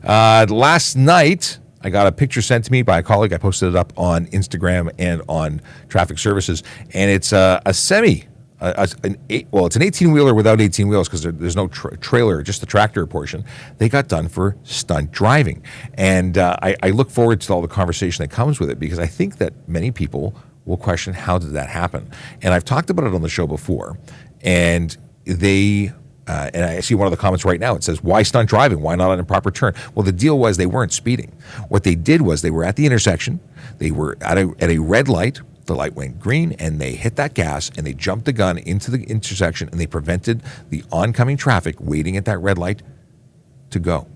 Last night, I got a picture sent to me by a colleague. I posted it up on Instagram and on Traffic Services, and it's a semi. It's an 18-wheeler without 18 wheels, because there's no trailer, just the tractor portion. They got done for stunt driving. And I look forward to all the conversation that comes with it, because I think that many people will question, how did that happen? And I've talked about it on the show before, and and I see one of the comments right now. It says, why stunt driving? Why not an improper turn? Well, the deal was they weren't speeding. What they did was they were at the intersection. They were at a red light. The light went green, and they hit that gas, and they jumped the gun into the intersection, and they prevented the oncoming traffic waiting at that red light to go.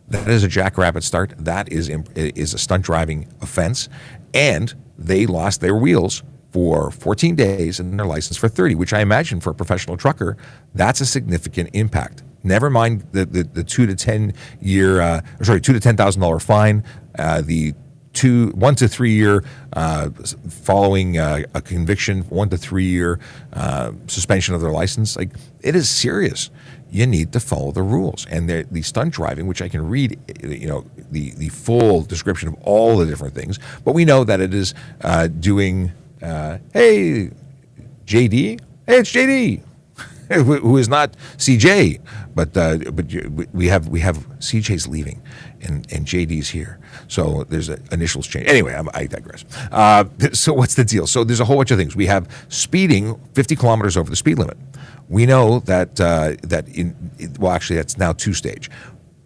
That is a jackrabbit start. That is a stunt driving offense. And they lost their wheels for 14 days and their license for 30, which I imagine for a professional trucker, that's a significant impact. Never mind the $2 to $10,000 fine, the 1 to 3 year following a conviction, 1 to 3 year suspension of their license. Like, it is serious. You need to follow the rules. And the stunt driving, which I can read, the full description of all the different things, but we know that it is doing. Hey, JD. Hey, it's JD. Who is not CJ, but we have CJ's leaving, and JD's here, so there's initials change. Anyway, I digress. So what's the deal? So there's a whole bunch of things. We have speeding 50 kilometers over the speed limit. We know that actually that's now two-stage.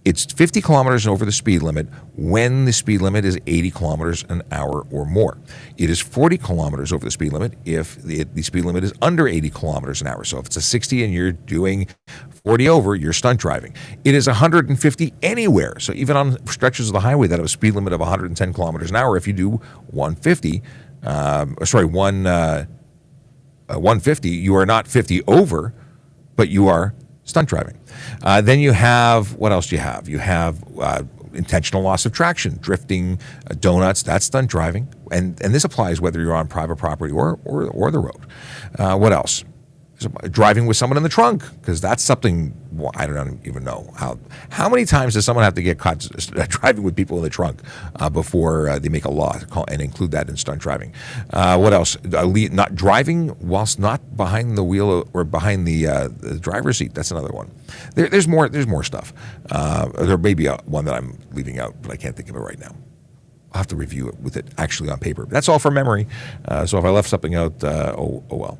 It's 50 kilometers over the speed limit when the speed limit is 80 kilometers an hour or more. It is 40 kilometers over the speed limit if the speed limit is under 80 kilometers an hour. So if it's a 60 and you're doing 40 over, you're stunt driving. It is 150 anywhere. So even on stretches of the highway that have a speed limit of 110 kilometers an hour, if you do 150, you are not 50 over, but you are stunt driving. Then you have, what else do you have? You have intentional loss of traction, drifting, donuts, that's stunt driving. And this applies whether you're on private property or the road. What else? Driving with someone in the trunk, because that's something, well, I don't even know. How many times does someone have to get caught driving with people in the trunk before they make a law and include that in stunt driving? What else? Not driving whilst not behind the wheel or behind the driver's seat. That's another one. There's more stuff. There may be one that I'm leaving out, but I can't think of it right now. I'll have to review it with it actually on paper. That's all from memory. So if I left something out, oh well.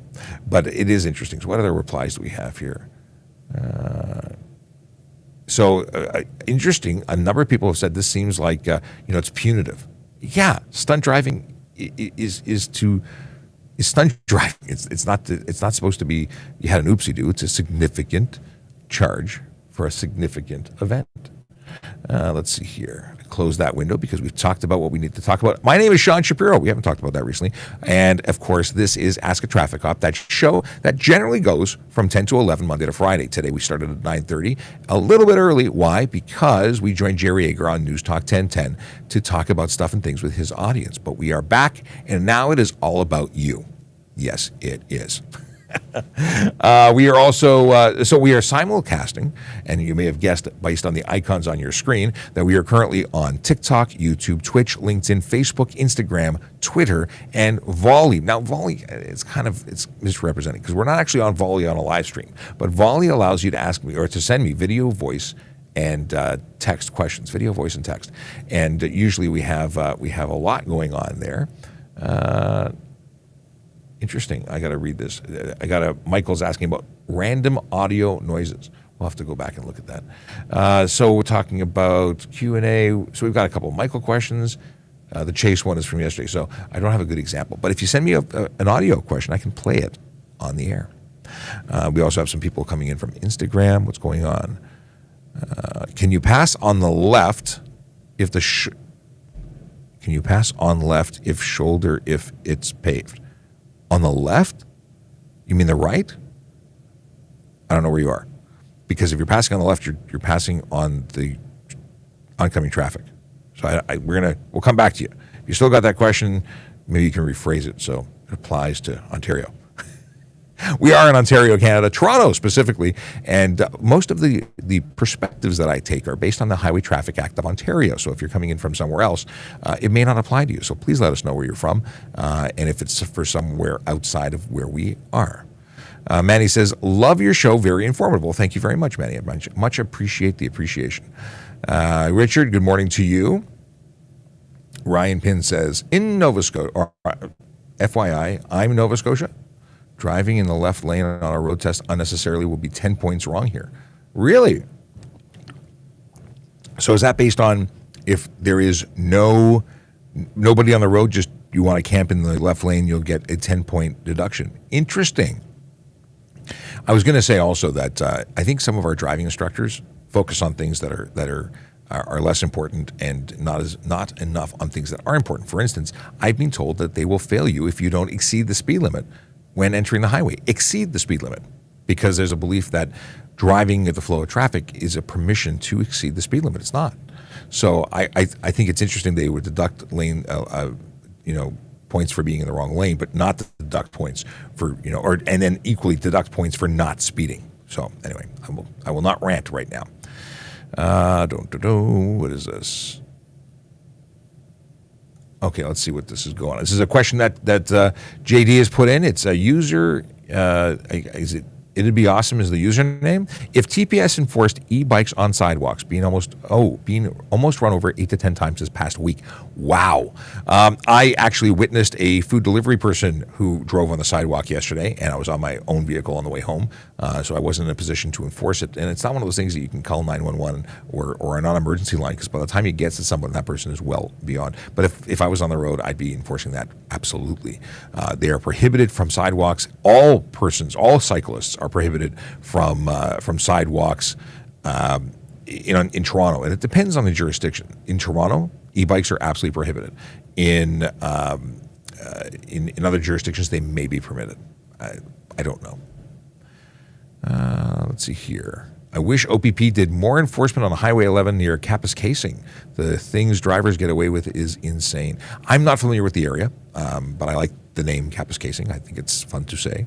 But it is interesting. So what other replies do we have here? Interesting. A number of people have said this seems like it's punitive. Yeah, stunt driving is stunt driving. It's not supposed to be. You had an oopsie do. It's a significant charge for a significant event. Let's see here. Close that window because we've talked about what we need to talk about. My name is Sean Shapiro. We haven't talked about that recently. And, of course, this is Ask a Traffic Cop, that show that generally goes from 10 to 11 Monday to Friday. Today we started at 9:30, a little bit early. Why? Because we joined Jerry Agar on News Talk 1010 to talk about stuff and things with his audience. But we are back, and now it is all about you. Yes, it is. We are also we are simulcasting, and you may have guessed based on the icons on your screen that we are currently on TikTok, YouTube, Twitch, LinkedIn, Facebook, Instagram, Twitter, and Volley. Now, Volley it's misrepresented because we're not actually on Volley on a live stream, but Volley allows you to ask me or to send me video, voice, and text questions, video, voice, and text. And usually we have a lot going on there. Interesting. I got to read this. Michael's asking about random audio noises. We'll have to go back and look at that. So we're talking about Q&A. So we've got a couple of Michael questions. The Chase one is from yesterday, so I don't have a good example. But if you send me an audio question, I can play it on the air. We also have some people coming in from Instagram. What's going on? Can you pass on the left if Can you pass on left if it's paved? On the left? You mean the right? I don't know where you are. Because if you're passing on the left, you're passing on the oncoming traffic. So we'll come back to you. If you still got that question, maybe you can rephrase it so it applies to Ontario. We are in Ontario, Canada, Toronto specifically, and most of the perspectives that I take are based on the Highway Traffic Act of Ontario. So if you're coming in from somewhere else, it may not apply to you. So please let us know where you're from, and if it's for somewhere outside of where we are. Manny says, love your show, very informative. Thank you very much, Manny. I much appreciate the appreciation. Richard, good morning to you. Ryan Pinn says, in Nova Scotia, FYI, I'm in Nova Scotia. Driving in the left lane on a road test unnecessarily will be 10 points wrong here. Really? So is that based on if there is nobody on the road, just you want to camp in the left lane, you'll get a 10-point deduction? Interesting. I was going to say also that I think some of our driving instructors focus on things that are less important and not enough on things that are important. For instance, I've been told that they will fail you if you don't exceed the speed limit when entering the highway. Exceed the speed limit, because there's a belief that driving at the flow of traffic is a permission to exceed the speed limit. It's not. So I think it's interesting they would deduct lane, points for being in the wrong lane, but not deduct points for, and then equally deduct points for not speeding. So anyway, I will not rant right now. What is this? Okay, let's see what this is going on. This is a question that JD has put in. It's a user. It'd be awesome is the username. If TPS enforced e-bikes on sidewalks being almost run over 8 to 10 times this past week. Wow. I actually witnessed a food delivery person who drove on the sidewalk yesterday, and I was on my own vehicle on the way home, so I wasn't in a position to enforce it. And it's not one of those things that you can call 911 or a non-emergency line, because by the time you get to someone, that person is well beyond. But if I was on the road, I'd be enforcing that absolutely. They are prohibited from sidewalks. All cyclists are prohibited from sidewalks in Toronto, and it depends on the jurisdiction. In Toronto, e-bikes are absolutely prohibited. In other jurisdictions, they may be permitted. I don't know. Let's see here. I wish OPP did more enforcement on Highway 11 near Kappas Casing. The things drivers get away with is insane. I'm not familiar with the area, but I like the name Kappas Casing. I think it's fun to say.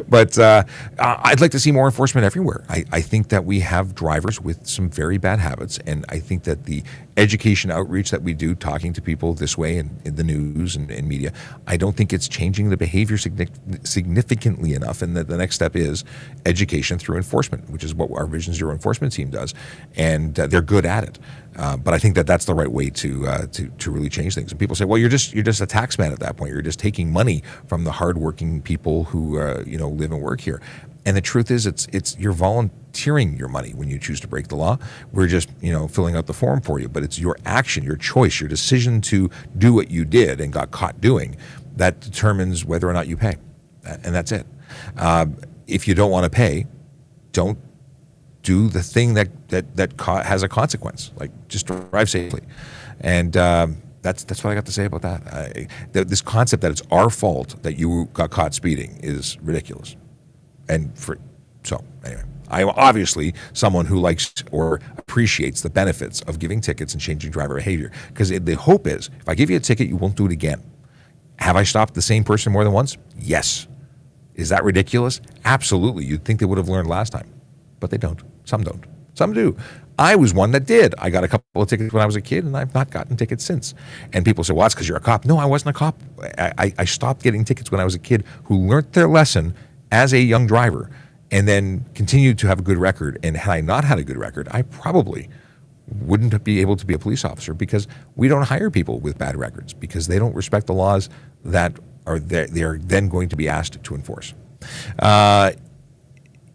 But I'd like to see more enforcement everywhere. I think that we have drivers with some very bad habits, and I think that the education outreach that we do, talking to people this way in the news and media, I don't think it's changing the behavior significantly enough. And the next step is education through enforcement, which is what our Vision Zero enforcement team does, and they're good at it. But I think that that's the right way to really change things. And people say, well, you're just a tax man at that point. You're just taking money from the hardworking people who live and work here. And the truth is, it's you're volunteering your money when you choose to break the law. We're just filling out the form for you. But it's your action, your choice, your decision to do what you did and got caught doing that determines whether or not you pay. And that's it. If you don't want to pay, don't do the thing that has a consequence. Like, just drive safely. And that's what I got to say about that. This concept that it's our fault that you got caught speeding is ridiculous. And so anyway, I am obviously someone who likes or appreciates the benefits of giving tickets and changing driver behavior, because the hope is if I give you a ticket, you won't do it again. Have I stopped the same person more than once? Yes. Is that ridiculous? Absolutely. You'd think they would have learned last time, but they don't. Some don't. Some do. I was one that did. I got a couple of tickets when I was a kid, and I've not gotten tickets since. And people say, well, that's because you're a cop. No, I wasn't a cop. I stopped getting tickets when I was a kid who learned their lesson as a young driver and then continued to have a good record. And had I not had a good record, I probably wouldn't be able to be a police officer, because we don't hire people with bad records because they don't respect the laws that they are then going to be asked to enforce.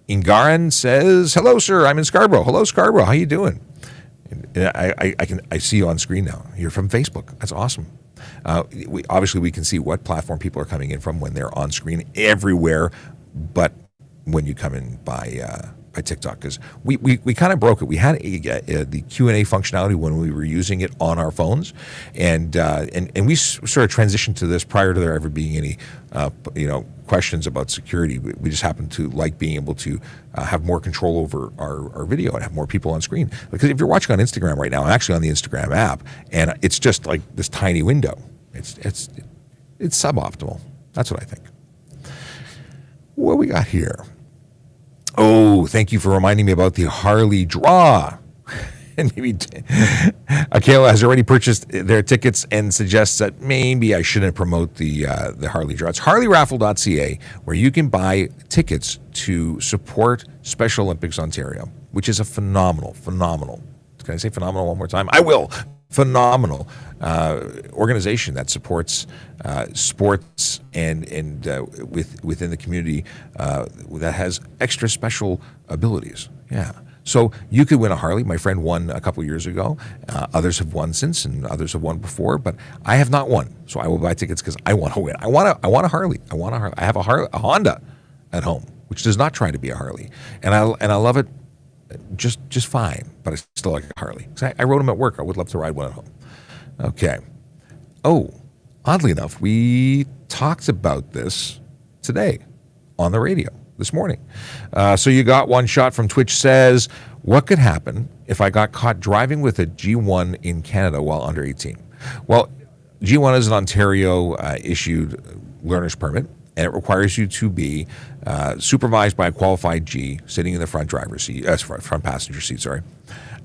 Ingaran says, hello, sir. I'm in Scarborough. Hello, Scarborough. How you doing? I see you on screen now. You're from Facebook. That's awesome. We can see what platform people are coming in from when they're on screen everywhere, but when you come in by TikTok, because we kind of broke it. We had the Q&A functionality when we were using it on our phones, and we sort of transitioned to this prior to there ever being any questions about security. We just happened to like being able to have more control over our video and have more people on screen. Because if you're watching on Instagram right now, I'm actually on the Instagram app, and it's just like this tiny window. It's suboptimal. That's what I think. What we got here? Oh, thank you for reminding me about the Harley draw. And maybe Akela has already purchased their tickets and suggests that maybe I shouldn't promote the Harley draw. It's harleyraffle.ca, where you can buy tickets to support Special Olympics Ontario, which is a phenomenal. Can I say phenomenal one more time? I will. Phenomenal organization that supports sports and within the community that has extra special abilities. Yeah. So you could win a Harley. My friend won a couple years ago. Others have won since, and others have won before. But I have not won, so I will buy tickets because I want to win. I want a Harley. I have a Honda at home, which does not try to be a Harley, and I love it just fine. But I still like a Harley. I rode them at work. I would love to ride one at home. Okay. Oh, oddly enough, we talked about this today on the radio. this morning. So you got one shot from Twitch says, what could happen if I got caught driving with a G1 in Canada while under 18? Well, G1 is an Ontario issued learner's permit, and it requires you to be supervised by a qualified G sitting in the front driver's seat, front passenger seat, sorry.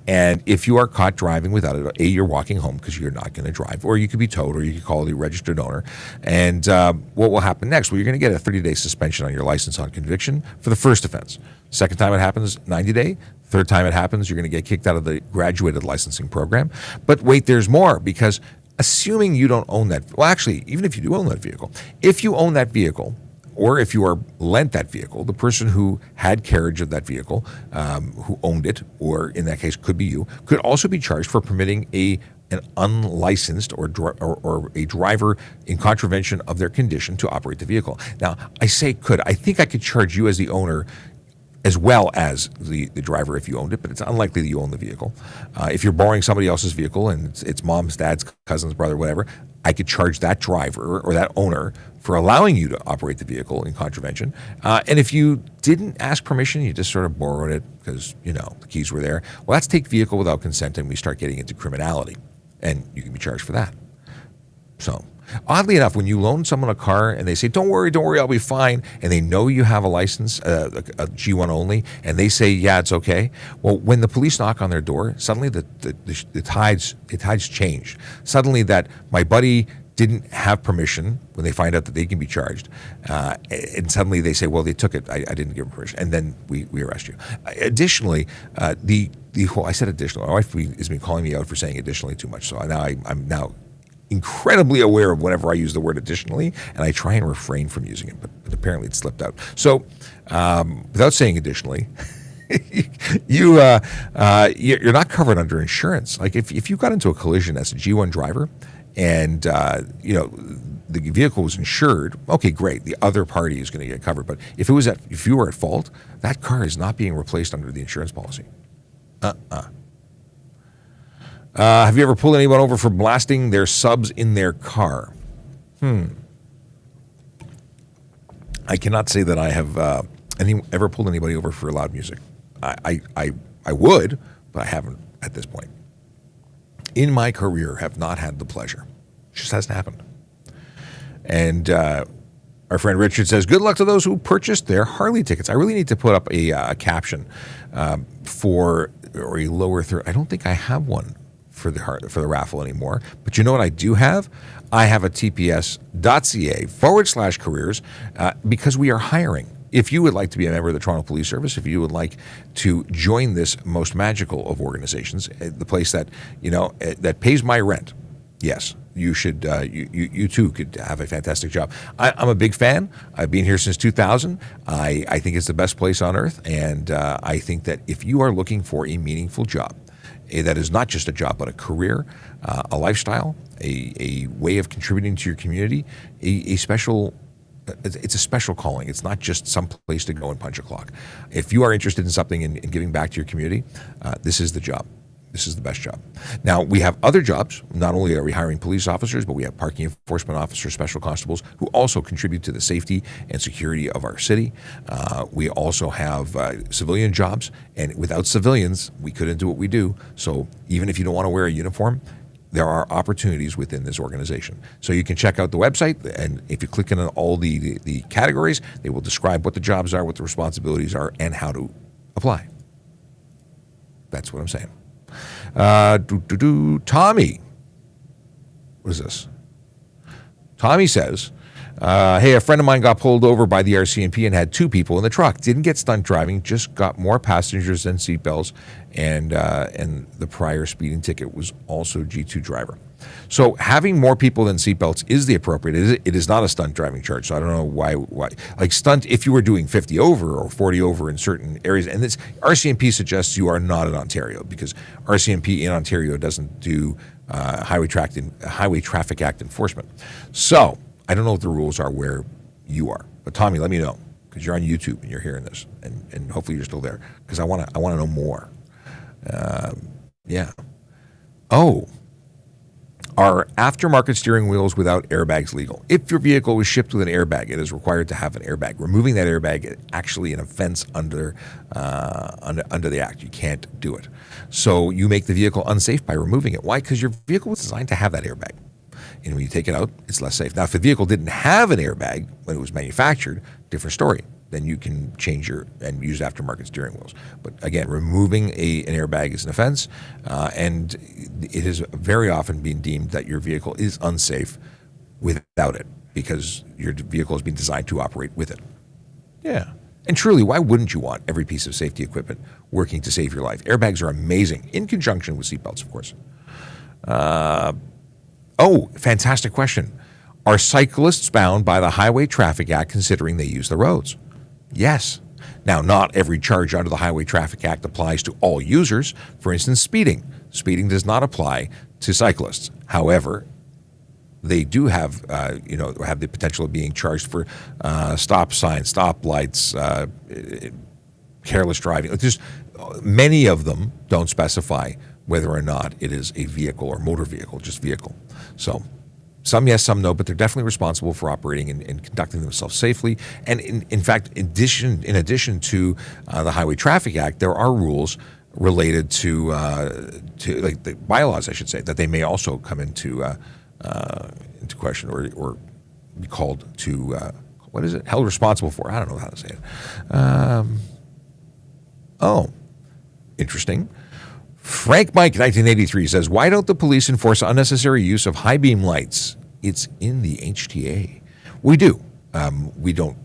And if you are caught driving without it, you're walking home because you're not going to drive, or you could be towed, or you could call the registered owner. And what will happen next? Well, you're going to get a 30-day suspension on your license on conviction for the first offense. Second time it happens, 90-day. Third time it happens, you're going to get kicked out of the graduated licensing program. But wait, there's more, because assuming you don't own that, well, actually, even if you do own that vehicle, if you own that vehicle, or if you are lent that vehicle, the person who had carriage of that vehicle, who owned it, or in that case could be you, could also be charged for permitting an unlicensed or a driver in contravention of their condition to operate the vehicle. Now, I say could. I think I could charge you as the owner as well as the driver if you owned it, but it's unlikely that you own the vehicle. If you're borrowing somebody else's vehicle and it's mom's, dad's, cousin's, brother, whatever, I could charge that driver or that owner for allowing you to operate the vehicle in contravention. And if you didn't ask permission, you just sort of borrowed it because, the keys were there, well, that's take vehicle without consent, and we start getting into criminality, and you can be charged for that. So, oddly enough, when you loan someone a car and they say, don't worry, I'll be fine, and they know you have a license, a G1 only, and they say, yeah, it's okay. Well, when the police knock on their door, suddenly the tides change. Suddenly that my buddy didn't have permission when they find out that they can be charged. And suddenly they say, well, they took it. I didn't give them permission. And then we arrest you. Additionally, I said additionally. My wife has been calling me out for saying additionally too much. So now I'm now incredibly aware of whenever I use the word additionally, and I try and refrain from using it, but apparently it slipped out. So without saying additionally, you're not covered under insurance. Like if you got into a collision as a G1 driver and the vehicle was insured, okay, great, the other party is going to get covered. But if you were at fault, that car is not being replaced under the insurance policy. Have you ever pulled anyone over for blasting their subs in their car? I cannot say that I have ever pulled anybody over for loud music. I would, but I haven't at this point. In my career, have not had the pleasure. It just hasn't happened. And our friend Richard says, good luck to those who purchased their Harley tickets. I really need to put up a caption or a lower third. I don't think I have one for the raffle anymore. But you know what I do have? I have a tps.ca/careers because we are hiring. If you would like to be a member of the Toronto Police Service, if you would like to join this most magical of organizations, the place that that pays my rent, yes, you should. You too could have a fantastic job. I'm a big fan. I've been here since 2000. I think it's the best place on earth, and I think that if you are looking for a meaningful job, that is not just a job but a career, a lifestyle, a way of contributing to your community, a special. It's a special calling. It's not just some place to go and punch a clock. If you are interested in something and giving back to your community, this is the job. This is the best job. Now, we have other jobs. Not only are we hiring police officers, but we have parking enforcement officers, special constables, who also contribute to the safety and security of our city. We also have civilian jobs, and without civilians, we couldn't do what we do. So even if you don't want to wear a uniform, there are opportunities within this organization. So you can check out the website, and if you click on all the categories, they will describe what the jobs are, what the responsibilities are, and how to apply. That's what I'm saying. Tommy. What is this? Tommy says, hey, a friend of mine got pulled over by the RCMP and had 2 people in the truck. Didn't get stunt driving, just got more passengers than seatbelts, and the prior speeding ticket was also G2 driver. So having more people than seatbelts is the appropriate. It is not a stunt driving charge. So I don't know why. Like stunt, if you were doing 50 over or 40 over in certain areas, and this RCMP suggests you are not in Ontario because RCMP in Ontario doesn't do Highway Traffic Act enforcement. So I don't know what the rules are where you are. But Tommy, let me know because you're on YouTube and you're hearing this, and hopefully you're still there because I want to know more. Yeah. Oh. Are aftermarket steering wheels without airbags legal? If your vehicle was shipped with an airbag, it is required to have an airbag. Removing that airbag is actually an offense under the Act. You can't do it. So you make the vehicle unsafe by removing it. Why? Because your vehicle was designed to have that airbag. And when you take it out, it's less safe. Now, if the vehicle didn't have an airbag when it was manufactured, different story. Then you can change and use aftermarket steering wheels. But again, removing an airbag is an offense, and it has very often been deemed that your vehicle is unsafe without it because your vehicle has been designed to operate with it. Yeah. And truly, why wouldn't you want every piece of safety equipment working to save your life? Airbags are amazing, in conjunction with seatbelts, of course. Fantastic question. Are cyclists bound by the Highway Traffic Act considering they use the roads? Yes. Now, not every charge under the Highway Traffic Act applies to all users. For instance, speeding. Speeding does not apply to cyclists. However, they do have the potential of being charged for stop signs, stop lights, careless driving. Just many of them don't specify whether or not it is a vehicle or motor vehicle, just vehicle. So some yes, some no, but they're definitely responsible for operating and conducting themselves safely. And in fact, in addition to the Highway Traffic Act, there are rules related to like the bylaws, I should say, that they may also come into question or be called to held responsible for. I don't know how to say it. Interesting. Frank Mike 1983 says, why don't the police enforce unnecessary use of high beam lights? It's in the HTA. We do. We don't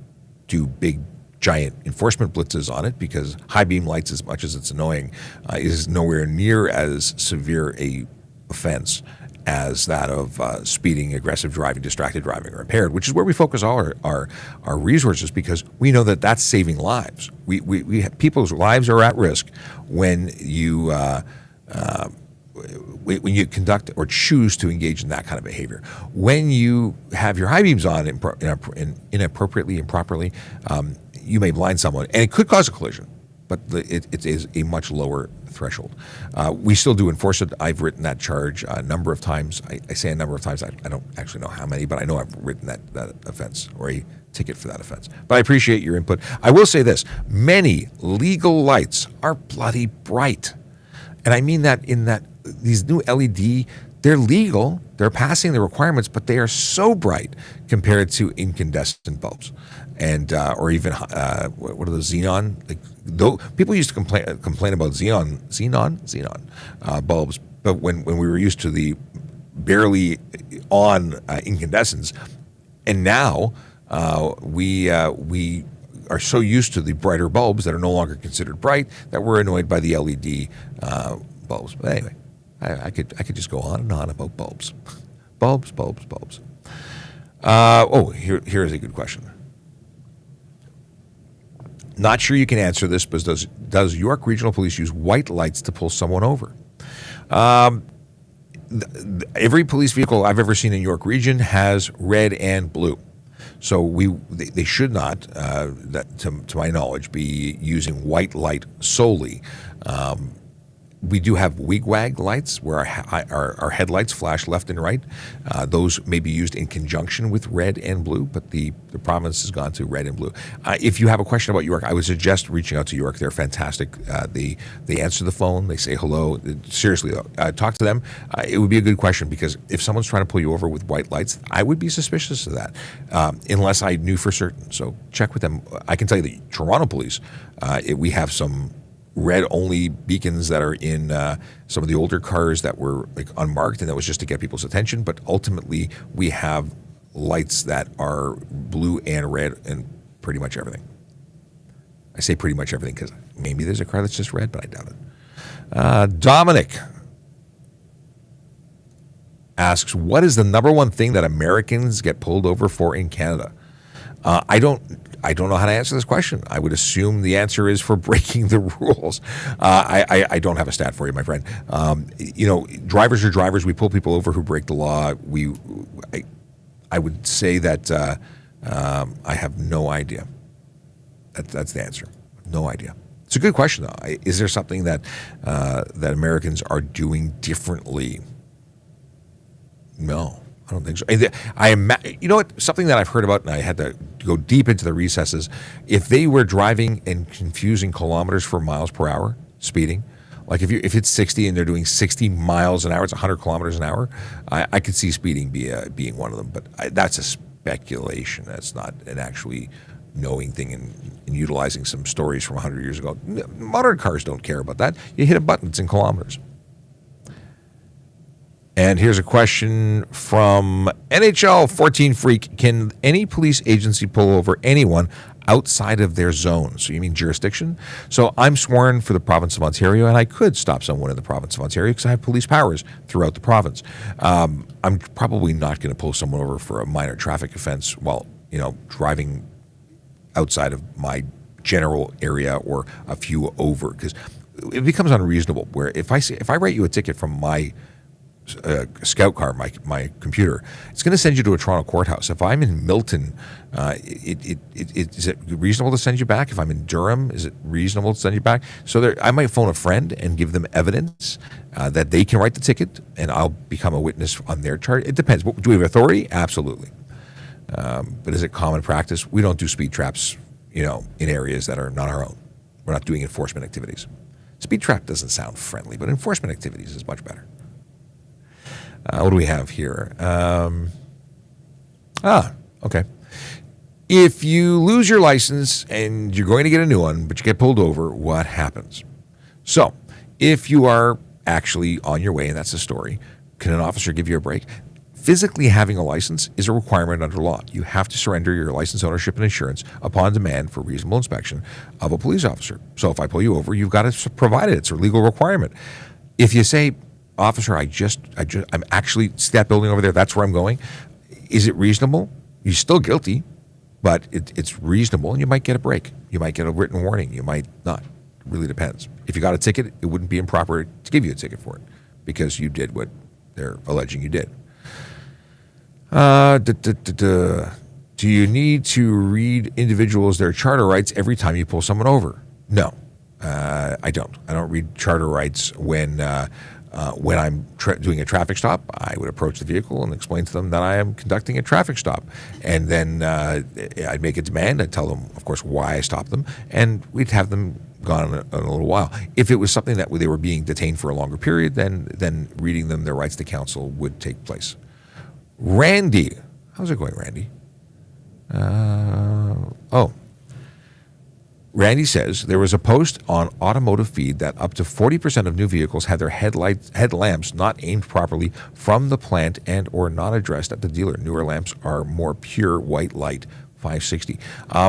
do big, giant enforcement blitzes on it because high beam lights, as much as it's annoying, is nowhere near as severe a offense as that of speeding, aggressive driving, distracted driving, or impaired, which is where we focus all our resources because we know that that's saving lives. We have, people's lives are at risk when you conduct or choose to engage in that kind of behavior. When you have your high beams on inappropriately, improperly, you may blind someone, and it could cause a collision. But it is a much lower threshold. We still do enforce it. I've written that charge a number of times. I say a number of times. I don't actually know how many, but I know I've written that offense or a ticket for that offense. But I appreciate your input. I will say this. Many legal lights are bloody bright. And I mean that in that these new LED, they're legal. They're passing the requirements, but they are so bright compared to incandescent bulbs. And or even what are those xenon? Like, though people used to complain about xenon bulbs, but when we were used to the barely on incandescents, and now we are so used to the brighter bulbs that are no longer considered bright that we're annoyed by the LED bulbs. But anyway, I could just go on and on about bulbs, bulbs. Here is a good question. Not sure you can answer this, but does York Regional Police use white lights to pull someone over? Every police vehicle I've ever seen in York Region has red and blue. So they should not, to my knowledge, be using white light solely. We do have wig-wag lights where our headlights flash left and right. Those may be used in conjunction with red and blue, but the province has gone to red and blue. If you have a question about York, I would suggest reaching out to York. They're fantastic. They answer the phone. They say hello. Seriously, though, talk to them. It would be a good question because if someone's trying to pull you over with white lights, I would be suspicious of that unless I knew for certain. So check with them. I can tell you that Toronto Police, we have some red-only beacons that are in some of the older cars that were like unmarked, and that was just to get people's attention. But ultimately, we have lights that are blue and red and pretty much everything. I say pretty much everything because maybe there's a car that's just red, but I doubt it. Dominic asks, what is the number one thing that Americans get pulled over for in Canada? I don't know how to answer this question. I would assume the answer is for breaking the rules. I don't have a stat for you, my friend. Drivers are drivers. We pull people over who break the law. I would say that I have no idea. That's the answer. No idea. It's a good question, though. Is there something that Americans are doing differently? No, I don't think so. You know what? Something that I've heard about, and I had to go deep into the recesses. If they were driving and confusing kilometers for miles per hour, speeding, like if it's 60 and they're doing 60 miles an hour, it's 100 kilometers an hour. I could see speeding being one of them, but that's a speculation. That's not an actually knowing thing and utilizing some stories from 100 years ago. Modern cars don't care about that. You hit a button, it's in kilometers. And here's a question from NHL 14 Freak. Can any police agency pull over anyone outside of their zone? So you mean jurisdiction? So I'm sworn for the province of Ontario, and I could stop someone in the province of Ontario because I have police powers throughout the province. I'm probably not going to pull someone over for a minor traffic offense while, driving outside of my general area or a few over, because it becomes unreasonable. Where if I write you a ticket from my scout car, my computer, it's going to send you to a Toronto courthouse. If I'm in Milton, is it reasonable to send you back? If I'm in Durham, is it reasonable to send you back? So I might phone a friend and give them evidence that they can write the ticket, and I'll become a witness on their charge. It depends. Do we have authority? Absolutely. But is it common practice? We don't do speed traps, in areas that are not our own. We're not doing enforcement activities. Speed trap doesn't sound friendly, but enforcement activities is much better. What do we have here? Okay. If you lose your license and you're going to get a new one, but you get pulled over, what happens? So, if you are actually on your way, and that's the story, can an officer give you a break? Physically having a license is a requirement under law. You have to surrender your license, ownership, and insurance upon demand for reasonable inspection of a police officer. So if I pull you over, you've got to provide it. It's a legal requirement. If you say, officer, I'm actually that building over there, that's where I'm going, is it reasonable? You're still guilty, but it's reasonable, and you might get a break. You might get a written warning. You might not. It really depends. If you got a ticket, it wouldn't be improper to give you a ticket for it because you did what they're alleging you did. Do you need to read individuals their charter rights every time you pull someone over? No, I don't. I don't read charter rights when I'm doing a traffic stop. I would approach the vehicle and explain to them that I am conducting a traffic stop. And then I'd make a demand. I'd tell them, of course, why I stopped them. And we'd have them gone in a little while. If it was something that they were being detained for a longer period, then reading them their rights to counsel would take place. Randy. How's it going, Randy? Randy says there was a post on Automotive Feed that up to 40% of new vehicles had their headlamps not aimed properly from the plant and or not addressed at the dealer. Newer lamps are more pure white light. 560.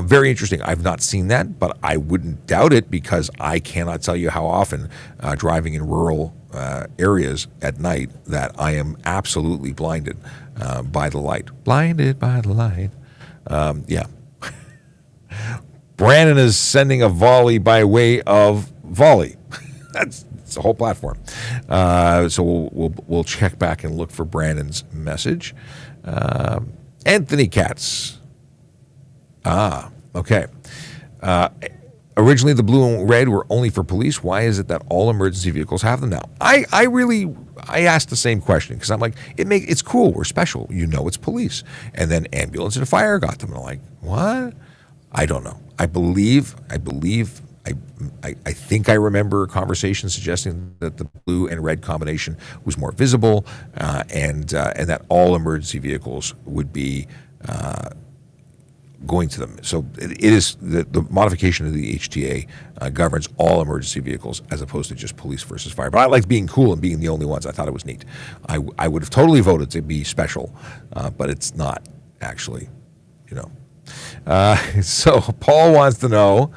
Very interesting. I've not seen that, but I wouldn't doubt it because I cannot tell you how often driving in rural areas at night that I am absolutely blinded by the light. Blinded by the light. Yeah. Brandon is sending a volley by way of volley. That's the whole platform. So we'll check back and look for Brandon's message. Anthony Katz. Okay. Originally, the blue and red were only for police. Why is it that all emergency vehicles have them now? I asked the same question because I'm like, it's cool. We're special. It's police. And then ambulance and fire got them. And I'm like, what? I don't know. I think I remember a conversation suggesting that the blue and red combination was more visible, and that all emergency vehicles would be going to them. So it is the modification of the HTA governs all emergency vehicles as opposed to just police versus fire. But I liked being cool and being the only ones. I thought it was neat. I would have totally voted to be special, but it's not actually, So Paul wants to know,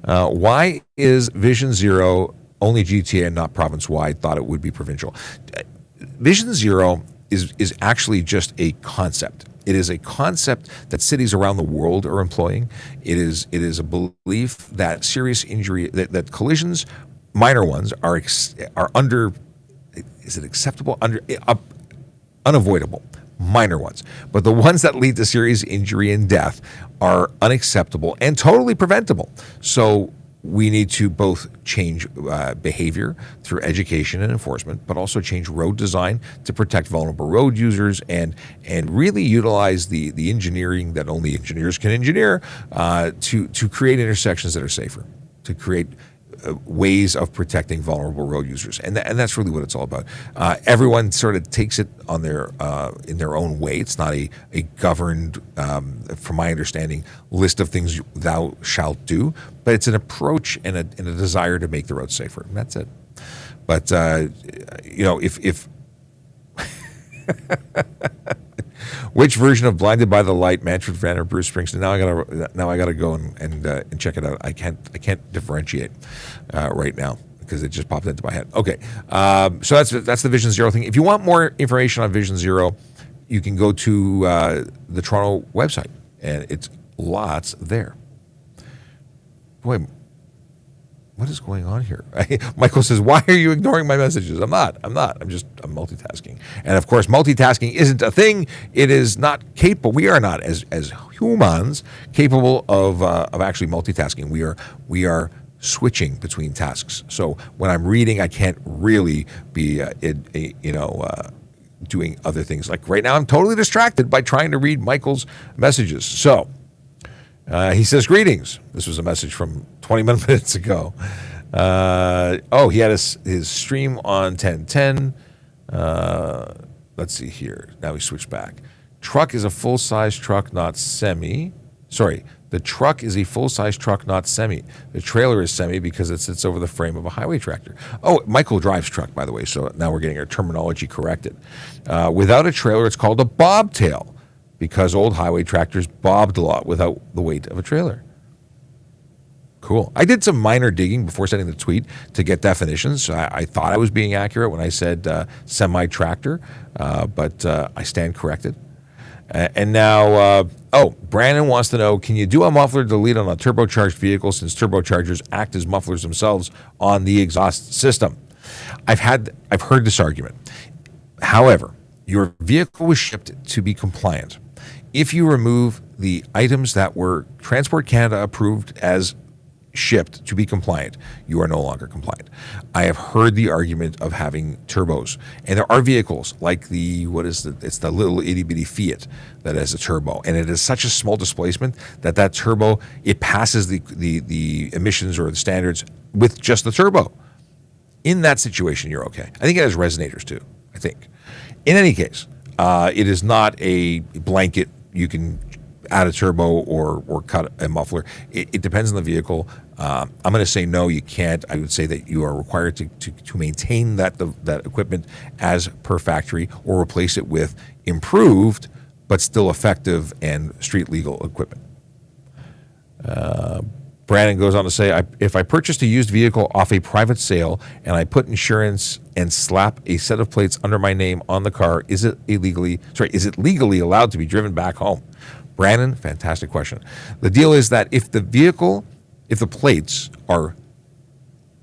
why is Vision Zero only GTA and not province-wide? Thought it would be provincial. Vision Zero is actually just a concept. It is a concept that cities around the world are employing. It is a belief that serious injury, that collisions, minor ones, are under. Is it acceptable? Unavoidable. Minor ones, but the ones that lead to serious injury and death are unacceptable and totally preventable. So we need to both change behavior through education and enforcement, but also change road design to protect vulnerable road users and really utilize the engineering that only engineers can engineer to create intersections that are safer, to create ways of protecting vulnerable road users, and that's really what it's all about. Everyone sort of takes it on their in their own way. It's not a governed, from my understanding, list of things thou shalt do, but it's an approach and a desire to make the roads safer, and that's it. But if which version of Blinded by the Light, Manfred Van or Bruce Springsteen? Now I gotta go and check it out. I can't differentiate right now because it just popped into my head. Okay, so that's the Vision Zero thing. If you want more information on Vision Zero, you can go to the Toronto website, and it's lots there. Boy, what is going on here? Michael says, why are you ignoring my messages? I'm not. I'm multitasking. And of course, multitasking isn't a thing. It is not capable. We are not, as humans, capable of actually multitasking. We are switching between tasks. So when I'm reading, I can't really be, doing other things. Like right now, I'm totally distracted by trying to read Michael's messages. So he says, greetings. This was a message from 20 minutes ago. He had his stream on 10:10. Let's see here. Now he switched back. Truck is a full-size truck, not semi. Sorry, the truck is a full-size truck, not semi. The trailer is semi because it sits over the frame of a highway tractor. Oh, Michael drives truck, by the way, so now we're getting our terminology corrected. Without a trailer, it's called a bobtail, because old highway tractors bobbed a lot without the weight of a trailer. Cool. I did some minor digging before sending the tweet to get definitions. I thought I was being accurate when I said semi-tractor, but I stand corrected. And now, Brandon wants to know, can you do a muffler delete on a turbocharged vehicle since turbochargers act as mufflers themselves on the exhaust system? I've heard this argument. However, your vehicle was shipped to be compliant. If you remove the items that were Transport Canada approved as shipped to be compliant, you are no longer compliant. I have heard the argument of having turbos, and there are vehicles like it's the little itty bitty Fiat that has a turbo, and it is such a small displacement that turbo, it passes the emissions or the standards with just the turbo. In that situation, you're okay. I think it has resonators too, I think. In any case, it is not a blanket. You can add a turbo or cut a muffler. It depends on the vehicle. I'm going to say no, you can't. I would say that you are required to maintain that equipment as per factory or replace it with improved but still effective and street legal equipment. Brandon goes on to say, if I purchased a used vehicle off a private sale and I put insurance and slap a set of plates under my name on the car, is it legally allowed to be driven back home? Brandon, fantastic question. The deal is that if the plates are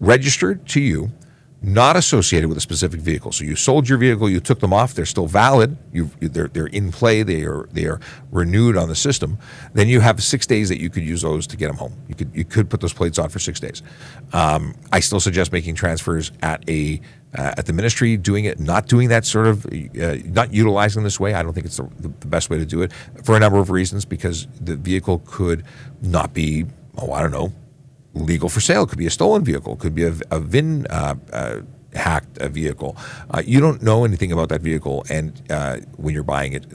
registered to you, not associated with a specific vehicle. So you sold your vehicle, you took them off, they're still valid, they're in play, they are renewed on the system, then you have 6 days that you could use those to get them home. You could put those plates on for 6 days. I still suggest making transfers at the ministry, not doing that sort of, not utilizing this way. I don't think it's the best way to do it for a number of reasons, because the vehicle could not be, legal for sale. It could be a stolen vehicle. It could be a VIN hacked vehicle. You don't know anything about that vehicle, and when you're buying it,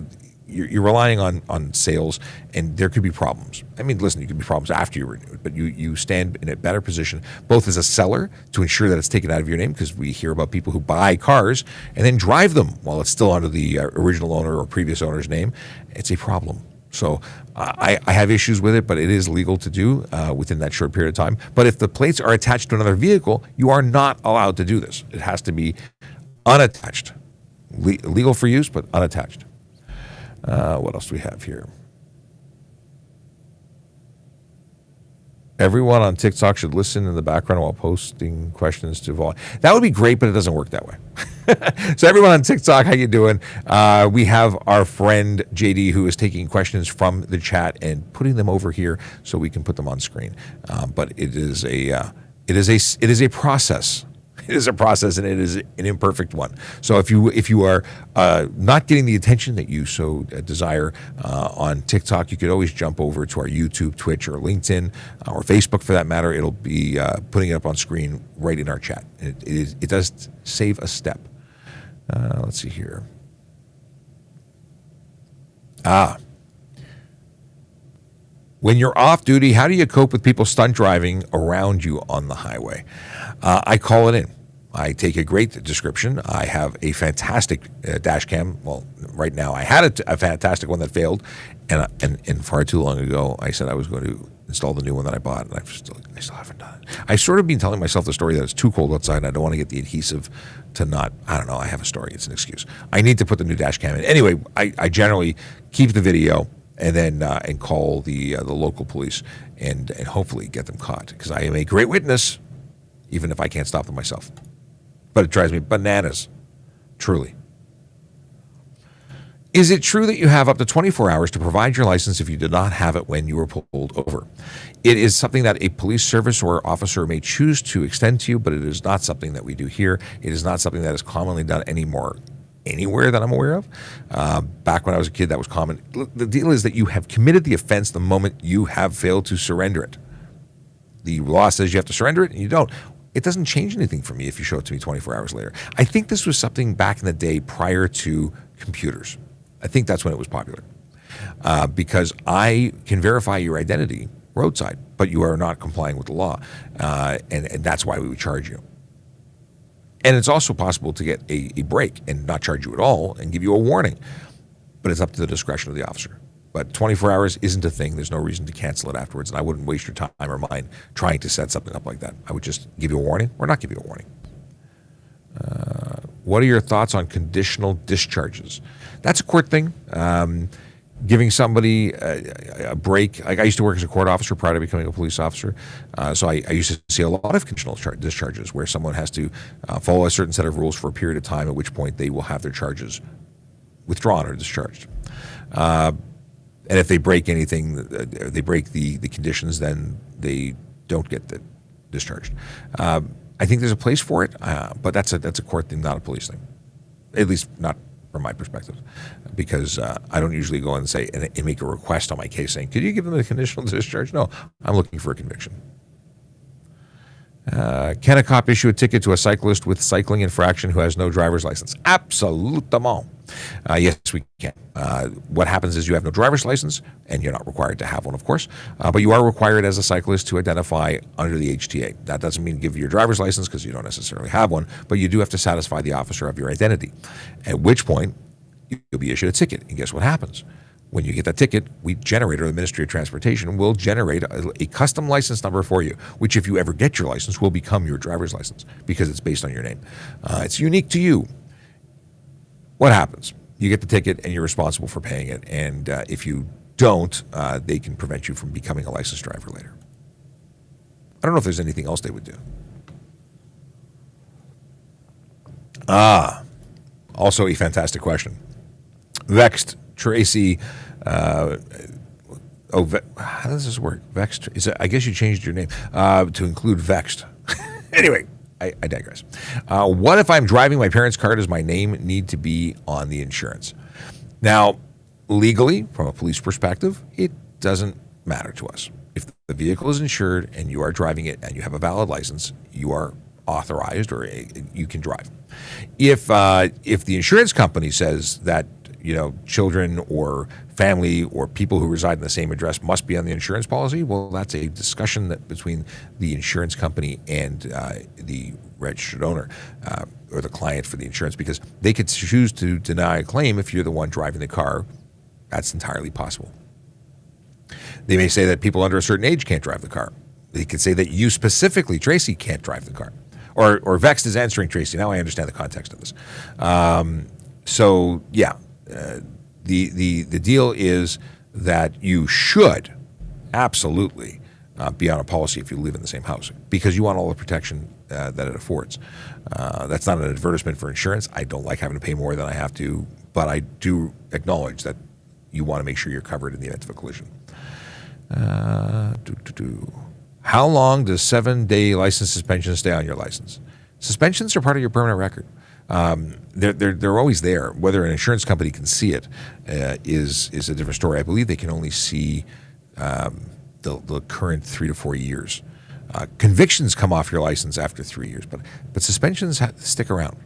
you're relying on sales, and there could be problems. I mean, listen, you could be problems after you renew it, but you stand in a better position, both as a seller to ensure that it's taken out of your name, because we hear about people who buy cars and then drive them while it's still under the original owner or previous owner's name. It's a problem. So I have issues with it, but it is legal to do within that short period of time. But if the plates are attached to another vehicle, you are not allowed to do this. It has to be unattached. Legal for use, but unattached. What else do we have here? Everyone on TikTok should listen in the background while posting questions to Vol. That would be great, but it doesn't work that way. So everyone on TikTok, how you doing? We have our friend JD who is taking questions from the chat and putting them over here so we can put them on screen. But it is a process. It is a process, and it is an imperfect one. So if you are not getting the attention that you so desire on TikTok, you could always jump over to our YouTube, Twitch, or LinkedIn, or Facebook for that matter. It'll be putting it up on screen right in our chat. It does save a step. Let's see here. When you're off duty, how do you cope with people stunt driving around you on the highway? I call it in. I take a great description. I have a fantastic dash cam. Well, right now I had a fantastic one that failed, and far too long ago I said I was going to install the new one that I bought, and I still haven't done it. I sort of been telling myself the story that it's too cold outside and I don't want to get the adhesive to not. I don't know. I have a story. It's an excuse. I need to put the new dash cam in. Anyway, I generally keep the video and then and call the local police and hopefully get them caught, because I am a great witness, even if I can't stop them myself. But it drives me bananas, truly. Is it true that you have up to 24 hours to provide your license if you did not have it when you were pulled over? It is something that a police service or officer may choose to extend to you, but it is not something that we do here. It is not something that is commonly done anymore anywhere that I'm aware of. Back when I was a kid, that was common. The deal is that you have committed the offense the moment you have failed to surrender it. The law says you have to surrender it, and you don't. It doesn't change anything for me if you show it to me 24 hours later. I think this was something back in the day prior to computers. I think that's when it was popular. Because I can verify your identity roadside, but you are not complying with the law. And that's why we would charge you. And it's also possible to get a break and not charge you at all and give you a warning. But it's up to the discretion of the officer. But 24 hours isn't a thing. There's no reason to cancel it afterwards. And I wouldn't waste your time or mine trying to set something up like that. I would just give you a warning or not give you a warning. What are your thoughts on conditional discharges? That's a court thing. Giving somebody a break. Like I used to work as a court officer prior to becoming a police officer. So I used to see a lot of conditional discharges where someone has to follow a certain set of rules for a period of time, at which point they will have their charges withdrawn or discharged. And if they break anything, they break the conditions, then they don't get discharged. I think there's a place for it, but that's a court thing, not a police thing. At least not from my perspective, because I don't usually go and say and make a request on my case saying, could you give them a conditional discharge? No, I'm looking for a conviction. Can a cop issue a ticket to a cyclist with cycling infraction who has no driver's license? Absolutement. Yes, we can. What happens is you have no driver's license, and you're not required to have one, of course, but you are required as a cyclist to identify under the HTA. That doesn't mean give you your driver's license because you don't necessarily have one, but you do have to satisfy the officer of your identity, at which point you'll be issued a ticket. And guess what happens? When you get that ticket, we generate, or the Ministry of Transportation will generate a custom license number for you, which if you ever get your license will become your driver's license because it's based on your name. It's unique to you. What happens? You get the ticket and you're responsible for paying it. And if you don't, they can prevent you from becoming a licensed driver later. I don't know if there's anything else they would do. Also a fantastic question. Vexed Tracy, how does this work? Vexed? I guess you changed your name to include Vexed. Anyway, I digress. What if I'm driving my parents' car? Does my name need to be on the insurance? Now, legally, from a police perspective, it doesn't matter to us. If the vehicle is insured and you are driving it and you have a valid license, you are authorized or you can drive. If the insurance company says that children or family or people who reside in the same address must be on the insurance policy, well, that's a discussion between the insurance company and the registered owner or the client for the insurance, because they could choose to deny a claim if you're the one driving the car. That's entirely possible. They may say that people under a certain age can't drive the car. They could say that you specifically, Tracy, can't drive the car. Or Vexed is answering Tracy. Now I understand the context of this. So, yeah. The deal is that you should absolutely be on a policy if you live in the same house, because you want all the protection that it affords. That's not an advertisement for insurance. I don't like having to pay more than I have to, but I do acknowledge that you want to make sure you're covered in the event of a collision. How long does 7-day license suspension stay on your license? Suspensions are part of your permanent record. They're always there. Whether an insurance company can see it is a different story. I believe they can only see the current 3 to 4 years. Convictions come off your license after 3 years, but suspensions stick around,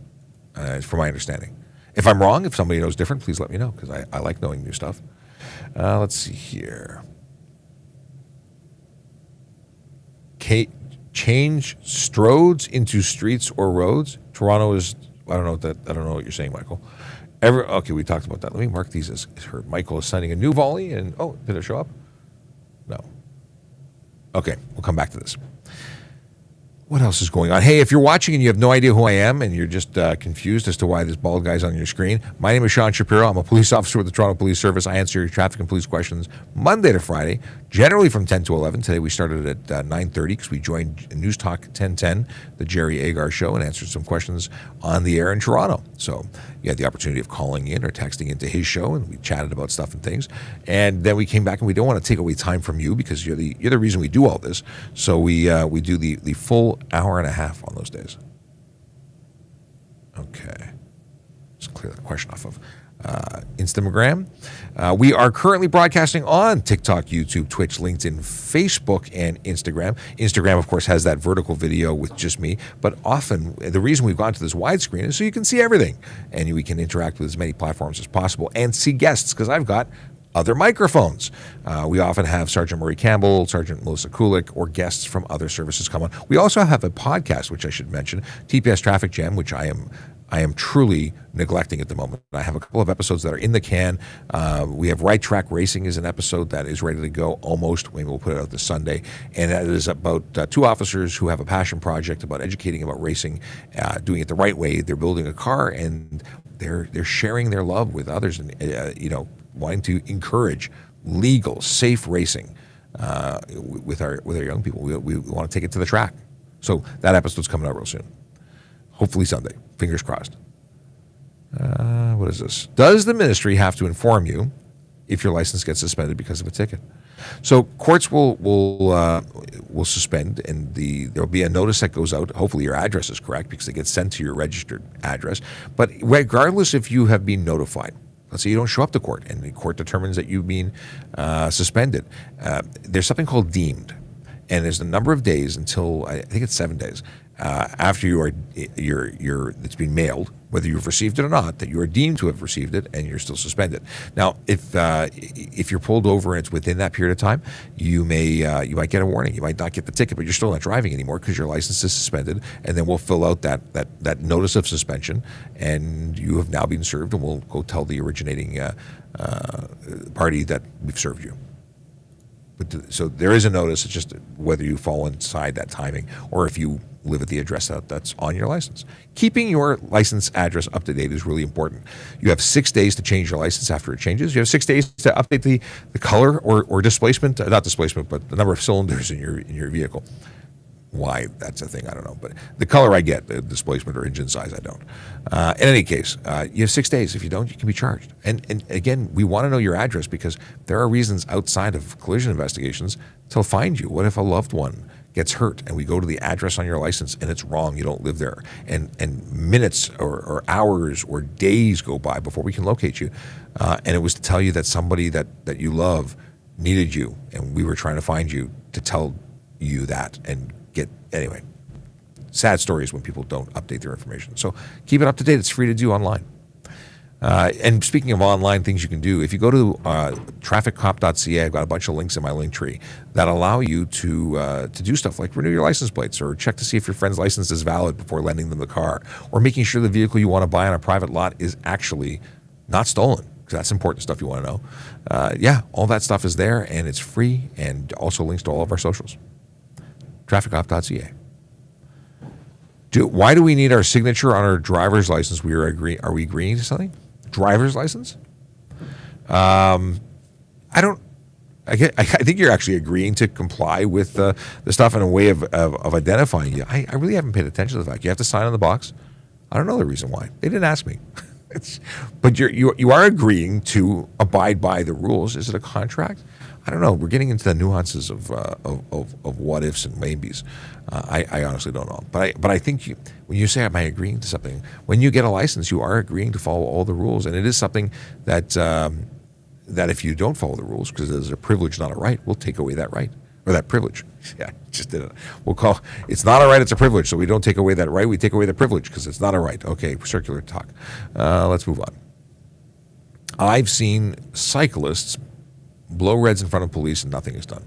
from my understanding. If I'm wrong, if somebody knows different, please let me know, because I like knowing new stuff. Let's see here. Change stroads into streets or roads. Toronto is, I don't know what you're saying, Michael. Okay, we talked about that. Let me mark these as heard. Michael is sending a new volley, and did it show up? No. Okay, we'll come back to this. What else is going on? Hey, if you're watching and you have no idea who I am and you're just confused as to why this bald guy's on your screen, my name is Sean Shapiro. I'm a police officer with the Toronto Police Service. I answer your traffic and police questions Monday to Friday, generally from 10 to 11. Today we started at 9:30 because we joined News Talk 1010, the Jerry Agar Show, and answered some questions on the air in Toronto. So you had the opportunity of calling in or texting into his show, and we chatted about stuff and things. And then we came back, and we don't want to take away time from you because you're the reason we do all this. So we do the full hour and a half on those days. Okay. Let's clear that question off of Instagram. We are currently broadcasting on TikTok, YouTube, Twitch, LinkedIn, Facebook, and Instagram. Instagram, of course, has that vertical video with just me, but often the reason we've gone to this widescreen is so you can see everything, and we can interact with as many platforms as possible and see guests, because I've got other microphones. We often have Sergeant Murray Campbell, Sergeant Melissa Kulik, or guests from other services come on. We also have a podcast, which I should mention, TPS Traffic Jam, which I am truly neglecting at the moment. I have a couple of episodes that are in the can. We have Right Track Racing is an episode that is ready to go almost. Maybe we'll put it out this Sunday. And that is about two officers who have a passion project about educating about racing, doing it the right way. They're building a car, and they're sharing their love with others, and wanting to encourage legal, safe racing with our young people. We want to take it to the track. So that episode's coming out real soon. Hopefully Sunday. Fingers crossed. What is this? Does the ministry have to inform you if your license gets suspended because of a ticket? So courts will suspend, and there will be a notice that goes out. Hopefully your address is correct because it gets sent to your registered address. But regardless if you have been notified, let's say you don't show up to court and the court determines that you've been suspended, there's something called deemed. And there's a number of days until, I think it's 7 days, after it's been mailed, whether you've received it or not, that you are deemed to have received it, and you're still suspended. Now, if you're pulled over and it's within that period of time, you might get a warning. You might not get the ticket, but you're still not driving anymore because your license is suspended. And then we'll fill out that notice of suspension, and you have now been served, and we'll go tell the originating party that we've served you. So there is a notice. It's just whether you fall inside that timing or if you live at the address that's on your license. Keeping your license address up to date is really important. You have 6 days to change your license after it changes. You have 6 days to update the color or displacement, not displacement, but the number of cylinders in your vehicle. Why that's a thing, I don't know. But the color I get, the displacement or engine size, I don't. In any case, you have 6 days. If you don't, you can be charged. And again, we want to know your address because there are reasons outside of collision investigations to find you. What if a loved one gets hurt and we go to the address on your license and it's wrong, you don't live there, and minutes or hours or days go by before we can locate you, and it was to tell you that somebody that you love needed you, and we were trying to find you to tell you that and anyway, sad stories when people don't update their information. So keep it up to date. It's free to do online. And speaking of online things you can do, if you go to trafficcop.ca, I've got a bunch of links in my link tree that allow you to do stuff like renew your license plates or check to see if your friend's license is valid before lending them the car, or making sure the vehicle you want to buy on a private lot is actually not stolen, because that's important stuff you want to know. All that stuff is there, and it's free, and also links to all of our socials. trafficcop.ca. Why do we need our signature on our driver's license? Are we agreeing to something? Driver's license? I I think you're actually agreeing to comply with the stuff in a way of identifying you. I really haven't paid attention to the fact you have to sign on the box. I don't know the reason why. They didn't ask me. But you are agreeing to abide by the rules. Is it a contract? I don't know. We're getting into the nuances of what ifs and maybes. I honestly don't know. But I think when you say, am I agreeing to something? When you get a license, you are agreeing to follow all the rules. And it is something that that if you don't follow the rules, because there's a privilege, not a right, we'll take away that right. Or that privilege. Yeah, just did it. We'll call, it's not a right, it's a privilege. So we don't take away that right, we take away the privilege because it's not a right. Okay, circular talk. Let's move on. I've seen cyclists blow reds in front of police and nothing is done.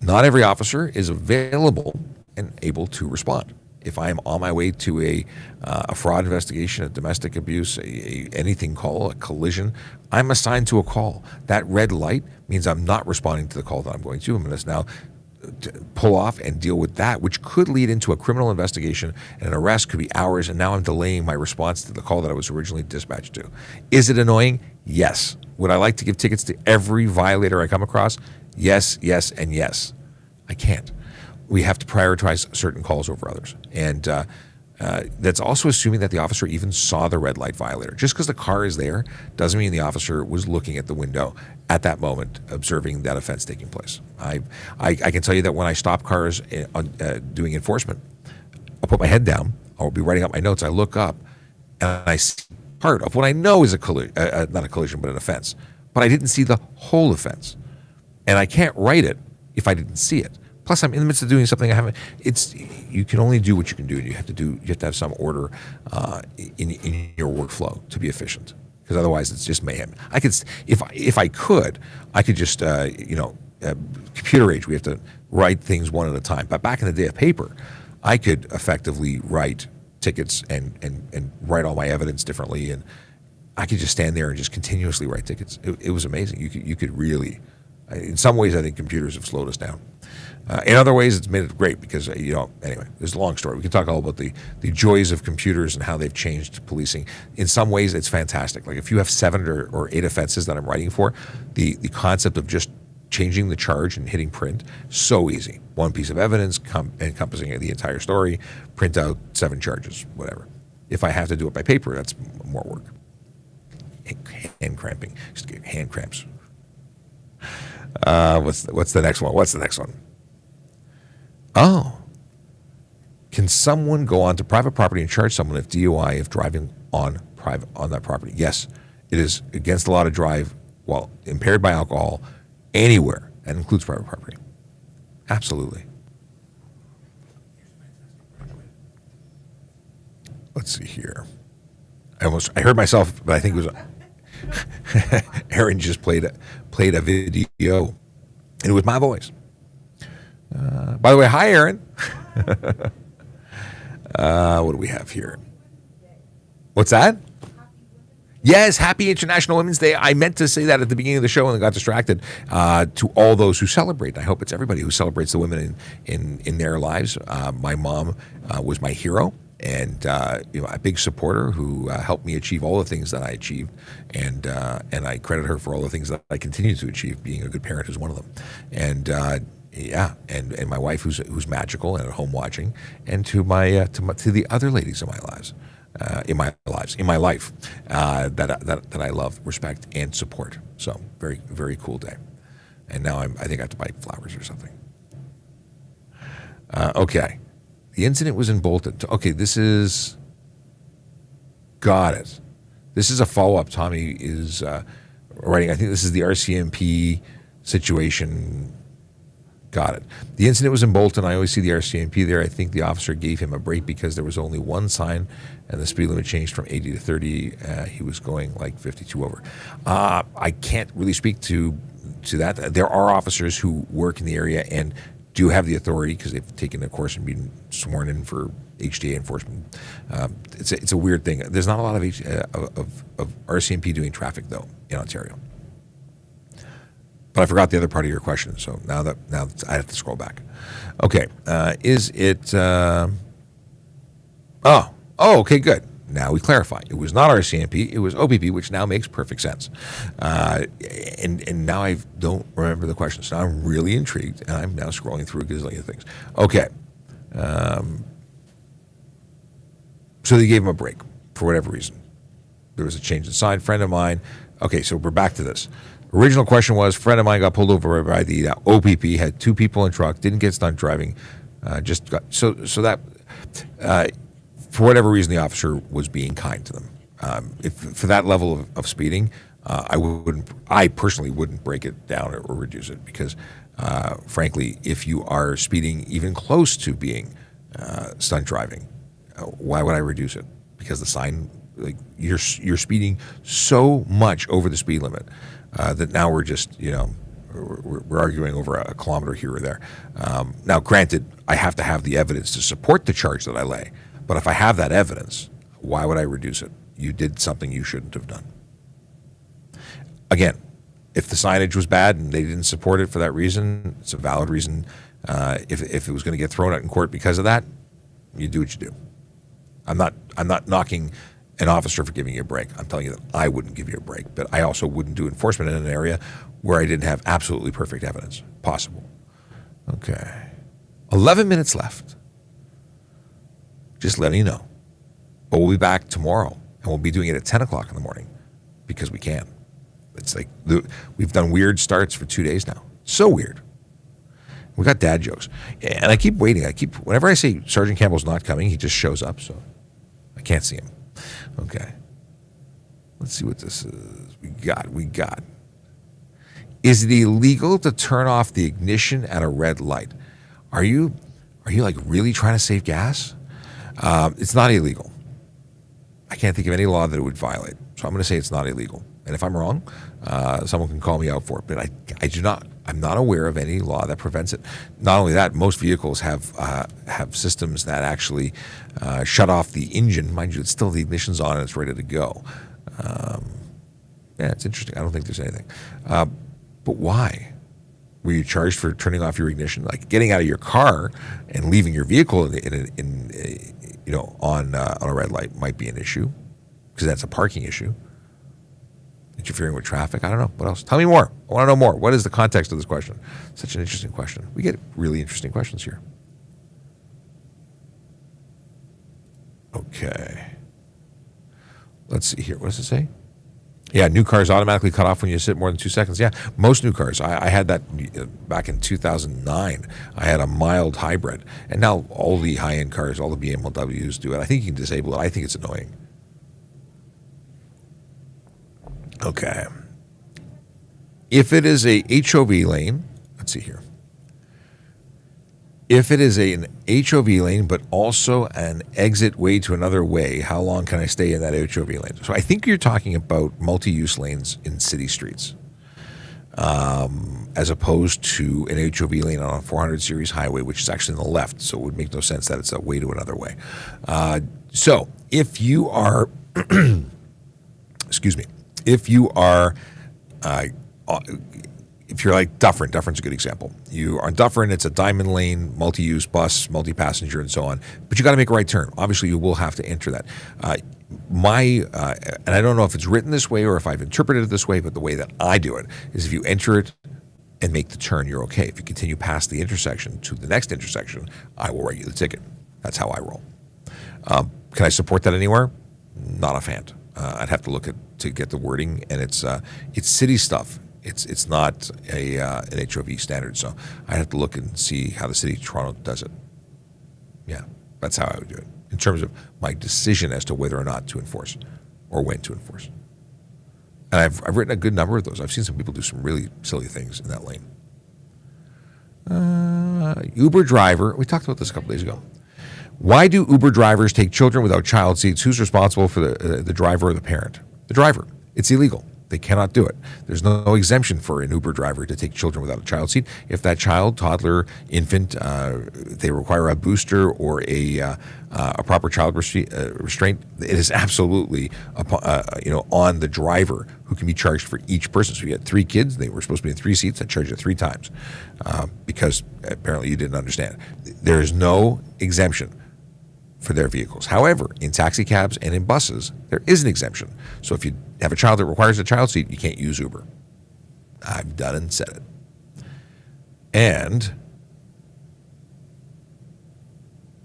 Not every officer is available and able to respond. If I am on my way to a fraud investigation, a domestic abuse, anything call, a collision, I'm assigned to a call. That red light means I'm not responding to the call that I'm going to. I'm going to now pull off and deal with that, which could lead into a criminal investigation, and an arrest could be hours, and now I'm delaying my response to the call that I was originally dispatched to. Is it annoying? Yes. Would I like to give tickets to every violator I come across? Yes, yes, and yes. I can't. We have to prioritize certain calls over others. And that's also assuming that the officer even saw the red light violator. Just because the car is there doesn't mean the officer was looking at the window at that moment, observing that offense taking place. I can tell you that when I stop cars doing enforcement, I'll put my head down, I'll be writing out my notes, I look up, and I see part of what I know is not a collision, but an offense. But I didn't see the whole offense. And I can't write it if I didn't see it. Plus, I'm in the midst of doing something I haven't. You can only do what you can do, and you have to have some order in your workflow to be efficient. Because otherwise, it's just mayhem. I could, if I could just computer age. We have to write things one at a time. But back in the day of paper, I could effectively write tickets and write all my evidence differently, and I could just stand there and just continuously write tickets. It was amazing. You could really. In some ways, I think computers have slowed us down. In other ways, it's made it great because, anyway, there's a long story. We can talk all about the joys of computers and how they've changed policing. In some ways, it's fantastic. Like if you have 7 or 8 offenses that I'm writing for, the concept of just changing the charge and hitting print, so easy. One piece of evidence encompassing the entire story, print out 7 charges, whatever. If I have to do it by paper, that's more work. Hand cramping, just get hand cramps. What's the next one? What's the next one? Oh, can someone go onto private property and charge someone if DUI if driving on that property? Yes, it is against the law to drive while impaired by alcohol anywhere. That includes private property. Absolutely. Let's see here. I heard myself, but I think it was Aaron just played a video, and it was my voice. By the way, hi, Aaron. What do we have here? What's that? Yes, happy International Women's Day. I meant to say that at the beginning of the show and I got distracted. To all those who celebrate, I hope it's everybody who celebrates the women in their lives. My mom was my hero. And a big supporter who helped me achieve all the things that I achieved, and I credit her for all the things that I continue to achieve. Being a good parent is one of them, and and my wife who's magical and at home watching, and to the other ladies in my life that I love, respect, and support. So very, very cool day. And now I think I have to buy flowers or something. Okay. The incident was in Bolton. Okay, got it. This is a follow-up. Tommy is writing. I think this is the RCMP situation. Got it. The incident was in Bolton. I always see the RCMP there. I think the officer gave him a break because there was only one sign and the speed limit changed from 80 to 30. He was going like 52 over. I can't really speak to that. There are officers who work in the area and do have the authority because they've taken a course and been sworn in for HDA enforcement. It's a weird thing. There's not a lot of RCMP doing traffic though in Ontario. But I forgot the other part of your question, so now I have to scroll back. Okay, is it? Okay, good. Now we clarify. It was not RCMP. It was OPP, which now makes perfect sense. And now I don't remember the question. So now I'm really intrigued, and I'm now scrolling through a gazillion things. Okay. So they gave him a break for whatever reason. There was a change in sign. Friend of mine. Okay, so we're back to this. Original question was, friend of mine got pulled over by the OPP, had 2 people in truck, didn't get stunt driving, just got, so that, for whatever reason, the officer was being kind to them. If for that level of speeding, I personally wouldn't break it down or reduce it because, frankly, if you are speeding even close to being stunt driving, why would I reduce it? Because the sign, like you're speeding so much over the speed limit that now we're just, we're arguing over a kilometer here or there. Now, granted, I have to have the evidence to support the charge that I lay. But if I have that evidence, why would I reduce it? You did something you shouldn't have done. Again, if the signage was bad and they didn't support it for that reason, it's a valid reason. If it was going to get thrown out in court because of that, you do what you do. I'm not knocking an officer for giving you a break. I'm telling you that I wouldn't give you a break, but I also wouldn't do enforcement in an area where I didn't have absolutely perfect evidence possible. Okay. 11 minutes left. Just letting you know. But we'll be back tomorrow, and we'll be doing it at 10 o'clock in the morning because we can. It's like we've done weird starts for 2 days now. So weird. We got dad jokes. And I keep waiting. Whenever I say Sergeant Campbell's not coming, he just shows up, so I can't see him. Okay. Let's see what this is. We got. Is it illegal to turn off the ignition at a red light? Are you like really trying to save gas? It's not illegal. I can't think of any law that it would violate. So I'm going to say it's not illegal. And if I'm wrong, someone can call me out for it. But I'm not aware of any law that prevents it. Not only that, most vehicles have systems that actually shut off the engine. Mind you, it's still the ignition's on and it's ready to go. Yeah, it's interesting. I don't think there's anything. But why? Were you charged for turning off your ignition? Like getting out of your car and leaving your vehicle on a red light might be an issue because that's a parking issue. Interfering with traffic. I don't know. What else? Tell me more. I want to know more. What is the context of this question? Such an interesting question. We get really interesting questions here. Okay. Let's see here. What does it say? Yeah, new cars automatically cut off when you sit more than 2 seconds. Yeah, most new cars. I had that back in 2009. I had a mild hybrid. And now all the high-end cars, all the BMWs do it. I think you can disable it. I think it's annoying. Okay. If it is a HOV lane, let's see here. If it is an HOV lane, but also an exit way to another way, how long can I stay in that HOV lane? So I think you're talking about multi-use lanes in city streets, as opposed to an HOV lane on a 400 series highway, which is actually on the left. So it would make no sense that it's a way to another way. So if you are, excuse me, if you're like Dufferin, a good example. You are on Dufferin, it's a diamond lane, multi-use bus, multi-passenger, and so on. But you got to make a right turn. Obviously, you will have to enter that. And I don't know if it's written this way or if I've interpreted it this way, but the way that I do it is if you enter it and make the turn, you're okay. If you continue past the intersection to the next intersection, I will write you the ticket. That's how I roll. Can I support that anywhere? Not a fan. I'd have to look to get the wording, and it's city stuff. It's not an HOV standard, so I have to look and see how the city of Toronto does it. Yeah, that's how I would do it in terms of my decision as to whether or not to enforce or when to enforce. And I've written a good number of those. I've seen some people do some really silly things in that lane. Uber driver. We talked about this a couple days ago. Why do Uber drivers take children without child seats? Who's responsible for the driver or the parent? The driver. It's illegal. They cannot do it. There's no exemption for an Uber driver to take children without a child seat. If that child, toddler, infant, they require a booster or a proper child restraint, it is absolutely on the driver who can be charged for each person. So you had 3 kids, they were supposed to be in 3 seats, I charged you 3 times because apparently you didn't understand. There is no exemption for their vehicles. However, in taxi cabs and in buses, there is an exemption. So if you have a child that requires a child seat, you can't use Uber. I've done and said it. And,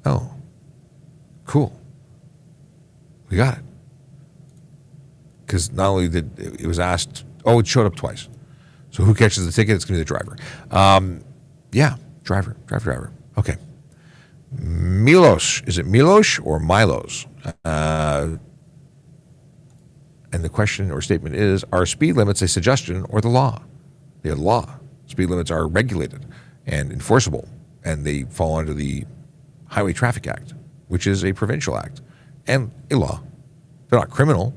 oh, cool. We got it. Because not only did it was asked, oh, it showed up twice. So who catches the ticket? It's going to be the driver. Yeah, driver. Okay. Milos. Is it Milos or Milos? And the question or statement is, are speed limits a suggestion or the law? They're the law. Speed limits are regulated and enforceable, and they fall under the Highway Traffic Act, which is a provincial act and a law. They're not criminal,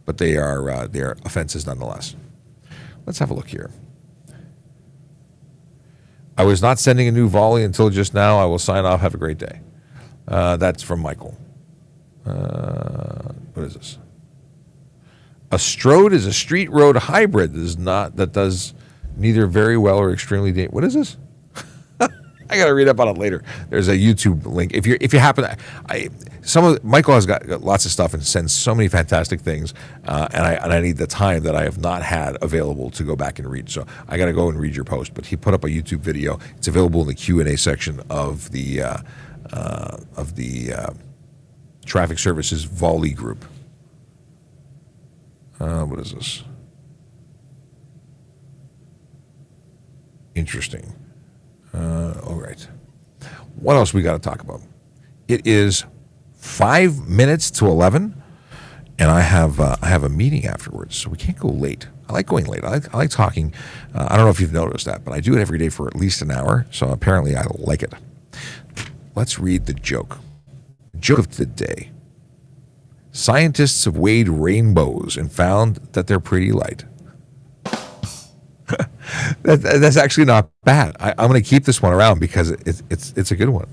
but they are offenses nonetheless. Let's have a look here. I was not sending a new volley until just now. I will sign off. Have a great day. That's from Michael. What is this? A Strode is a street road hybrid that does neither very well or extremely dangerous. What is this? I got to read up on it later. There's a YouTube link. If you happen to, Michael has got lots of stuff and sends so many fantastic things, and I need the time that I have not had available to go back and read. So I got to go and read your post. But he put up a YouTube video. It's available in the Q&A section of the Traffic Services Volley group. What is this? Interesting. All right. What else we got to talk about? It is 5 minutes to 11, and I have a meeting afterwards, so we can't go late. I like going late. I like talking. I don't know if you've noticed that, but I do it every day for at least an hour, so apparently I like it. Let's read the joke. Joke of the day. Scientists have weighed rainbows and found that they're pretty light. That's actually not bad. I'm going to keep this one around because it's a good one.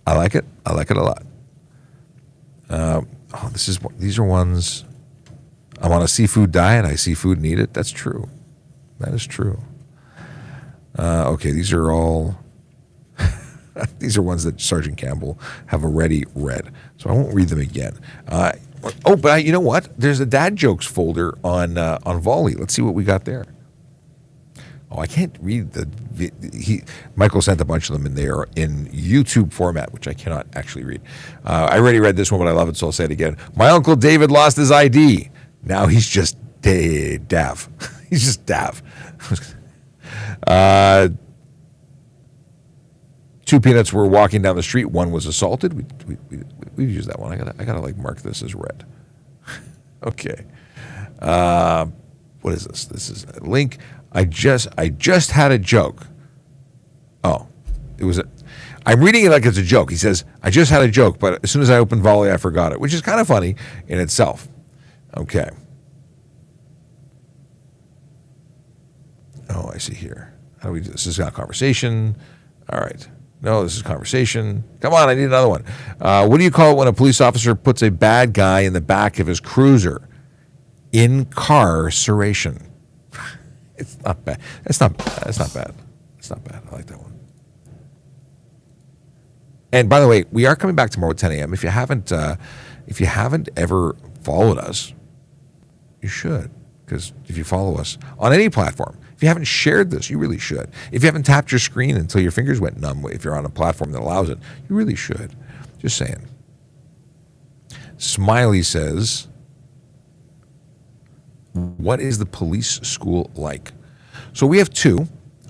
I like it. I like it a lot. These are ones. I'm on a seafood diet. I see food and eat it. That's true. That is true. Okay, these are all. These are ones that Sergeant Campbell have already read, so I won't read them again. But you know what? There's a dad jokes folder on Volley. Let's see what we got there. Oh, I can't read Michael sent a bunch of them, and they are in YouTube format, which I cannot actually read. I already read this one, but I love it, so I'll say it again. My Uncle David lost his ID. Now he's just Dav. He's just Dav. 2 peanuts were walking down the street. One was assaulted. We've used that one. I gotta like mark this as red. Okay. What is this? This is a link. I just had a joke. Oh, I'm reading it like it's a joke. He says, I just had a joke, but as soon as I opened Volley, I forgot it, which is kind of funny in itself. Okay. Oh, I see here. How do we do this? This is not conversation. All right. No, this is conversation. Come on, I need another one. What do you call it when a police officer puts a bad guy in the back of his cruiser? Incarceration. It's not bad. It's not bad. It's not bad. I like that one. And by the way, we are coming back tomorrow at 10 a.m. If you haven't ever followed us, you should. Because if you follow us on any platform, if you haven't shared this, you really should. If you haven't tapped your screen until your fingers went numb, if you're on a platform that allows it, you really should. Just saying. Smiley says, what is the police school like? So we have two.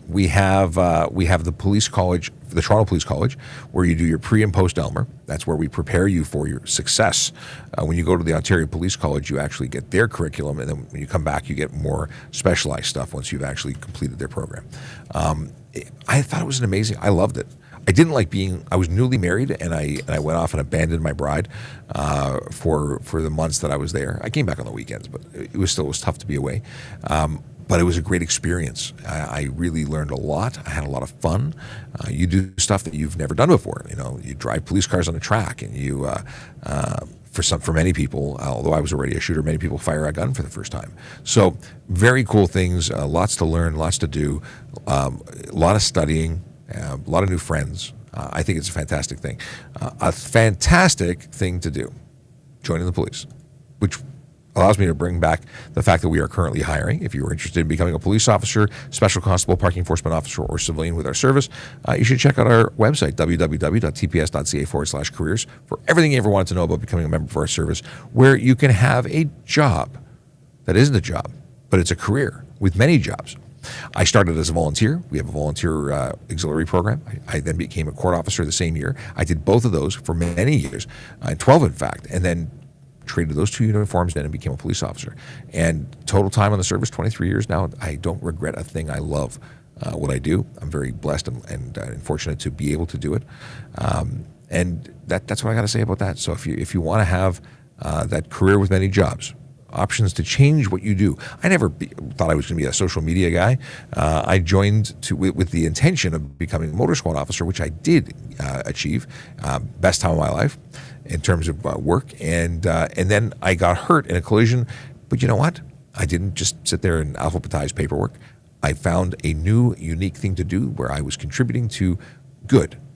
We have the police college, the Toronto Police College, where you do your pre and post Elmer. That's where we prepare you for your success. When you go to the Ontario Police College, you actually get their curriculum, and then when you come back, you get more specialized stuff once you've actually completed their program. I thought it was amazing. I loved it. I didn't like I was newly married, and I went off and abandoned my bride for the months that I was there. I came back on the weekends, but it was tough to be away. But it was a great experience. I really learned a lot. I had a lot of fun. You do stuff that you've never done before. You know, you drive police cars on a track, and you, for many people, although I was already a shooter, many people fire a gun for the first time. So very cool things. Lots to learn, lots to do. A lot of studying. A lot of new friends. I think it's a fantastic thing. A fantastic thing to do, joining the police, which allows me to bring back the fact that we are currently hiring. If you are interested in becoming a police officer, special constable, parking enforcement officer, or civilian with our service, you should check out our website, www.tps.ca/careers, for everything you ever wanted to know about becoming a member of our service, where you can have a job that isn't a job, but it's a career with many jobs. I started as a volunteer. We have a volunteer auxiliary program. I then became a court officer the same year. I did both of those for many years, 12 in fact, and then traded those 2 uniforms then and became a police officer. And total time on the service, 23 years now. I don't regret a thing. I love what I do. I'm very blessed and fortunate to be able to do it. And that's what I got to say about that. So if you want to have that career with many jobs, options to change what you do. I never thought I was going to be a social media guy. I joined with the intention of becoming a motor squad officer, which I did achieve. Best time of my life in terms of work. And then I got hurt in a collision. But you know what? I didn't just sit there and alphabetize paperwork. I found a new, unique thing to do where I was contributing to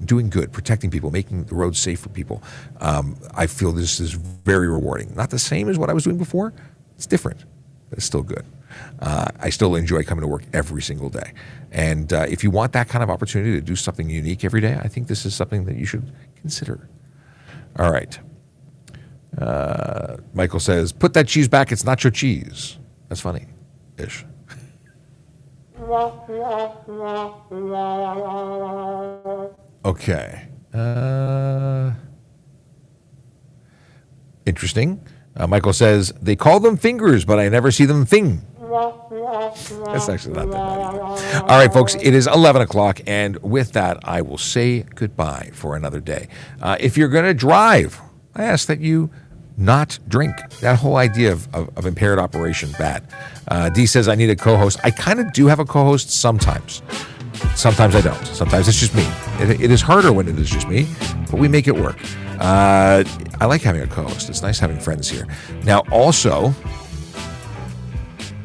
doing good, protecting people, making the roads safe for people. I feel this is very rewarding. Not the same as what I was doing before. It's different, but it's still good. I still enjoy coming to work every single day. And if you want that kind of opportunity to do something unique every day, I think this is something that you should consider. All right. Michael says, put that cheese back. It's nacho cheese. That's funny-ish. Okay. Interesting. Michael says, they call them fingers, but I never see them thing. That's actually not that bad either. All right, folks, it is 11 o'clock, and with that, I will say goodbye for another day. If you're going to drive, I ask that you not drink. That whole idea of impaired operation, bad. D says, I need a co-host. I kind of do have a co-host sometimes. Sometimes I don't. Sometimes it's just me. It is harder when it is just me, but we make it work. I like having a co-host. It's nice having friends here. Now, also,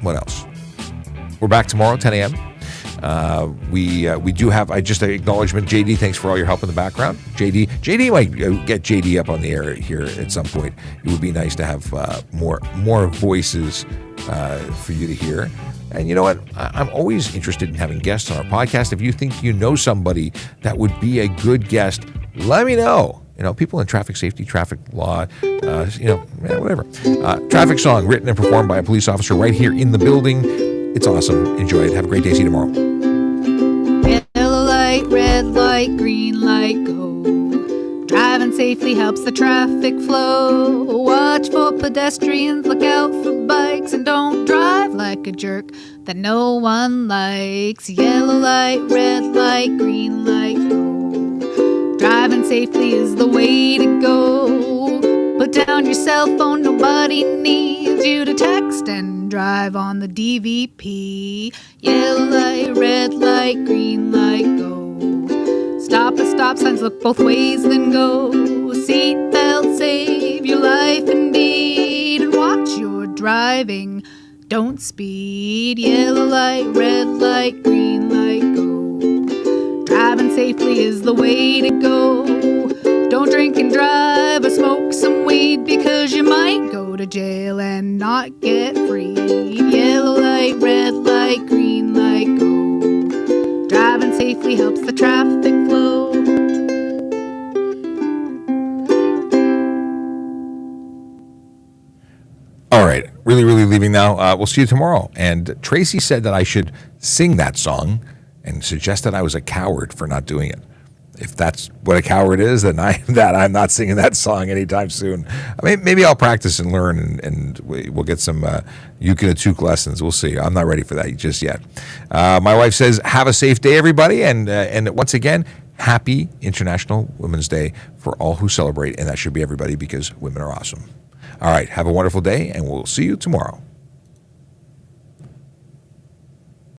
what else? We're back tomorrow, 10 a.m. We do have, I just acknowledgement, JD, thanks for all your help in the background. JD might get JD up on the air here at some point. It would be nice to have more voices for you to hear. And you know what? I'm always interested in having guests on our podcast. If you think you know somebody that would be a good guest, let me know. You know, people in traffic safety, traffic law, whatever. Traffic song written and performed by a police officer right here in the building. It's awesome. Enjoy it. Have a great day. See you tomorrow. Yellow light, red light, green light, go. Driving safely helps the traffic flow. Watch for pedestrians, look out for bikes, and don't drive like a jerk that no one likes. Yellow light, red light, green light, go. Driving safely is the way to go. Put down your cell phone, nobody needs you to text and drive on the DVP. Yellow light, red light, green light, go. Stop at stop signs, look both ways, then go. Seatbelt, save your life indeed. And watch your driving, don't speed. Yellow light, red light, green light, go. Driving safely is the way to go. Don't drink and drive or smoke some weed, because you might go to jail and not get freed. Yellow light, red light, green light, go. Driving safely helps the traffic flow. All right, really leaving now. We'll see you tomorrow. And Tracy said that I should sing that song and suggested I was a coward for not doing it. If that's what a coward is, then I'm not singing that song anytime soon. Maybe I'll practice and learn, and we'll get some ukulele lessons. We'll see. I'm not ready for that just yet. My wife says, have a safe day, everybody. And once again, happy International Women's Day for all who celebrate. And that should be everybody, because women are awesome. All right, have a wonderful day, and we'll see you tomorrow.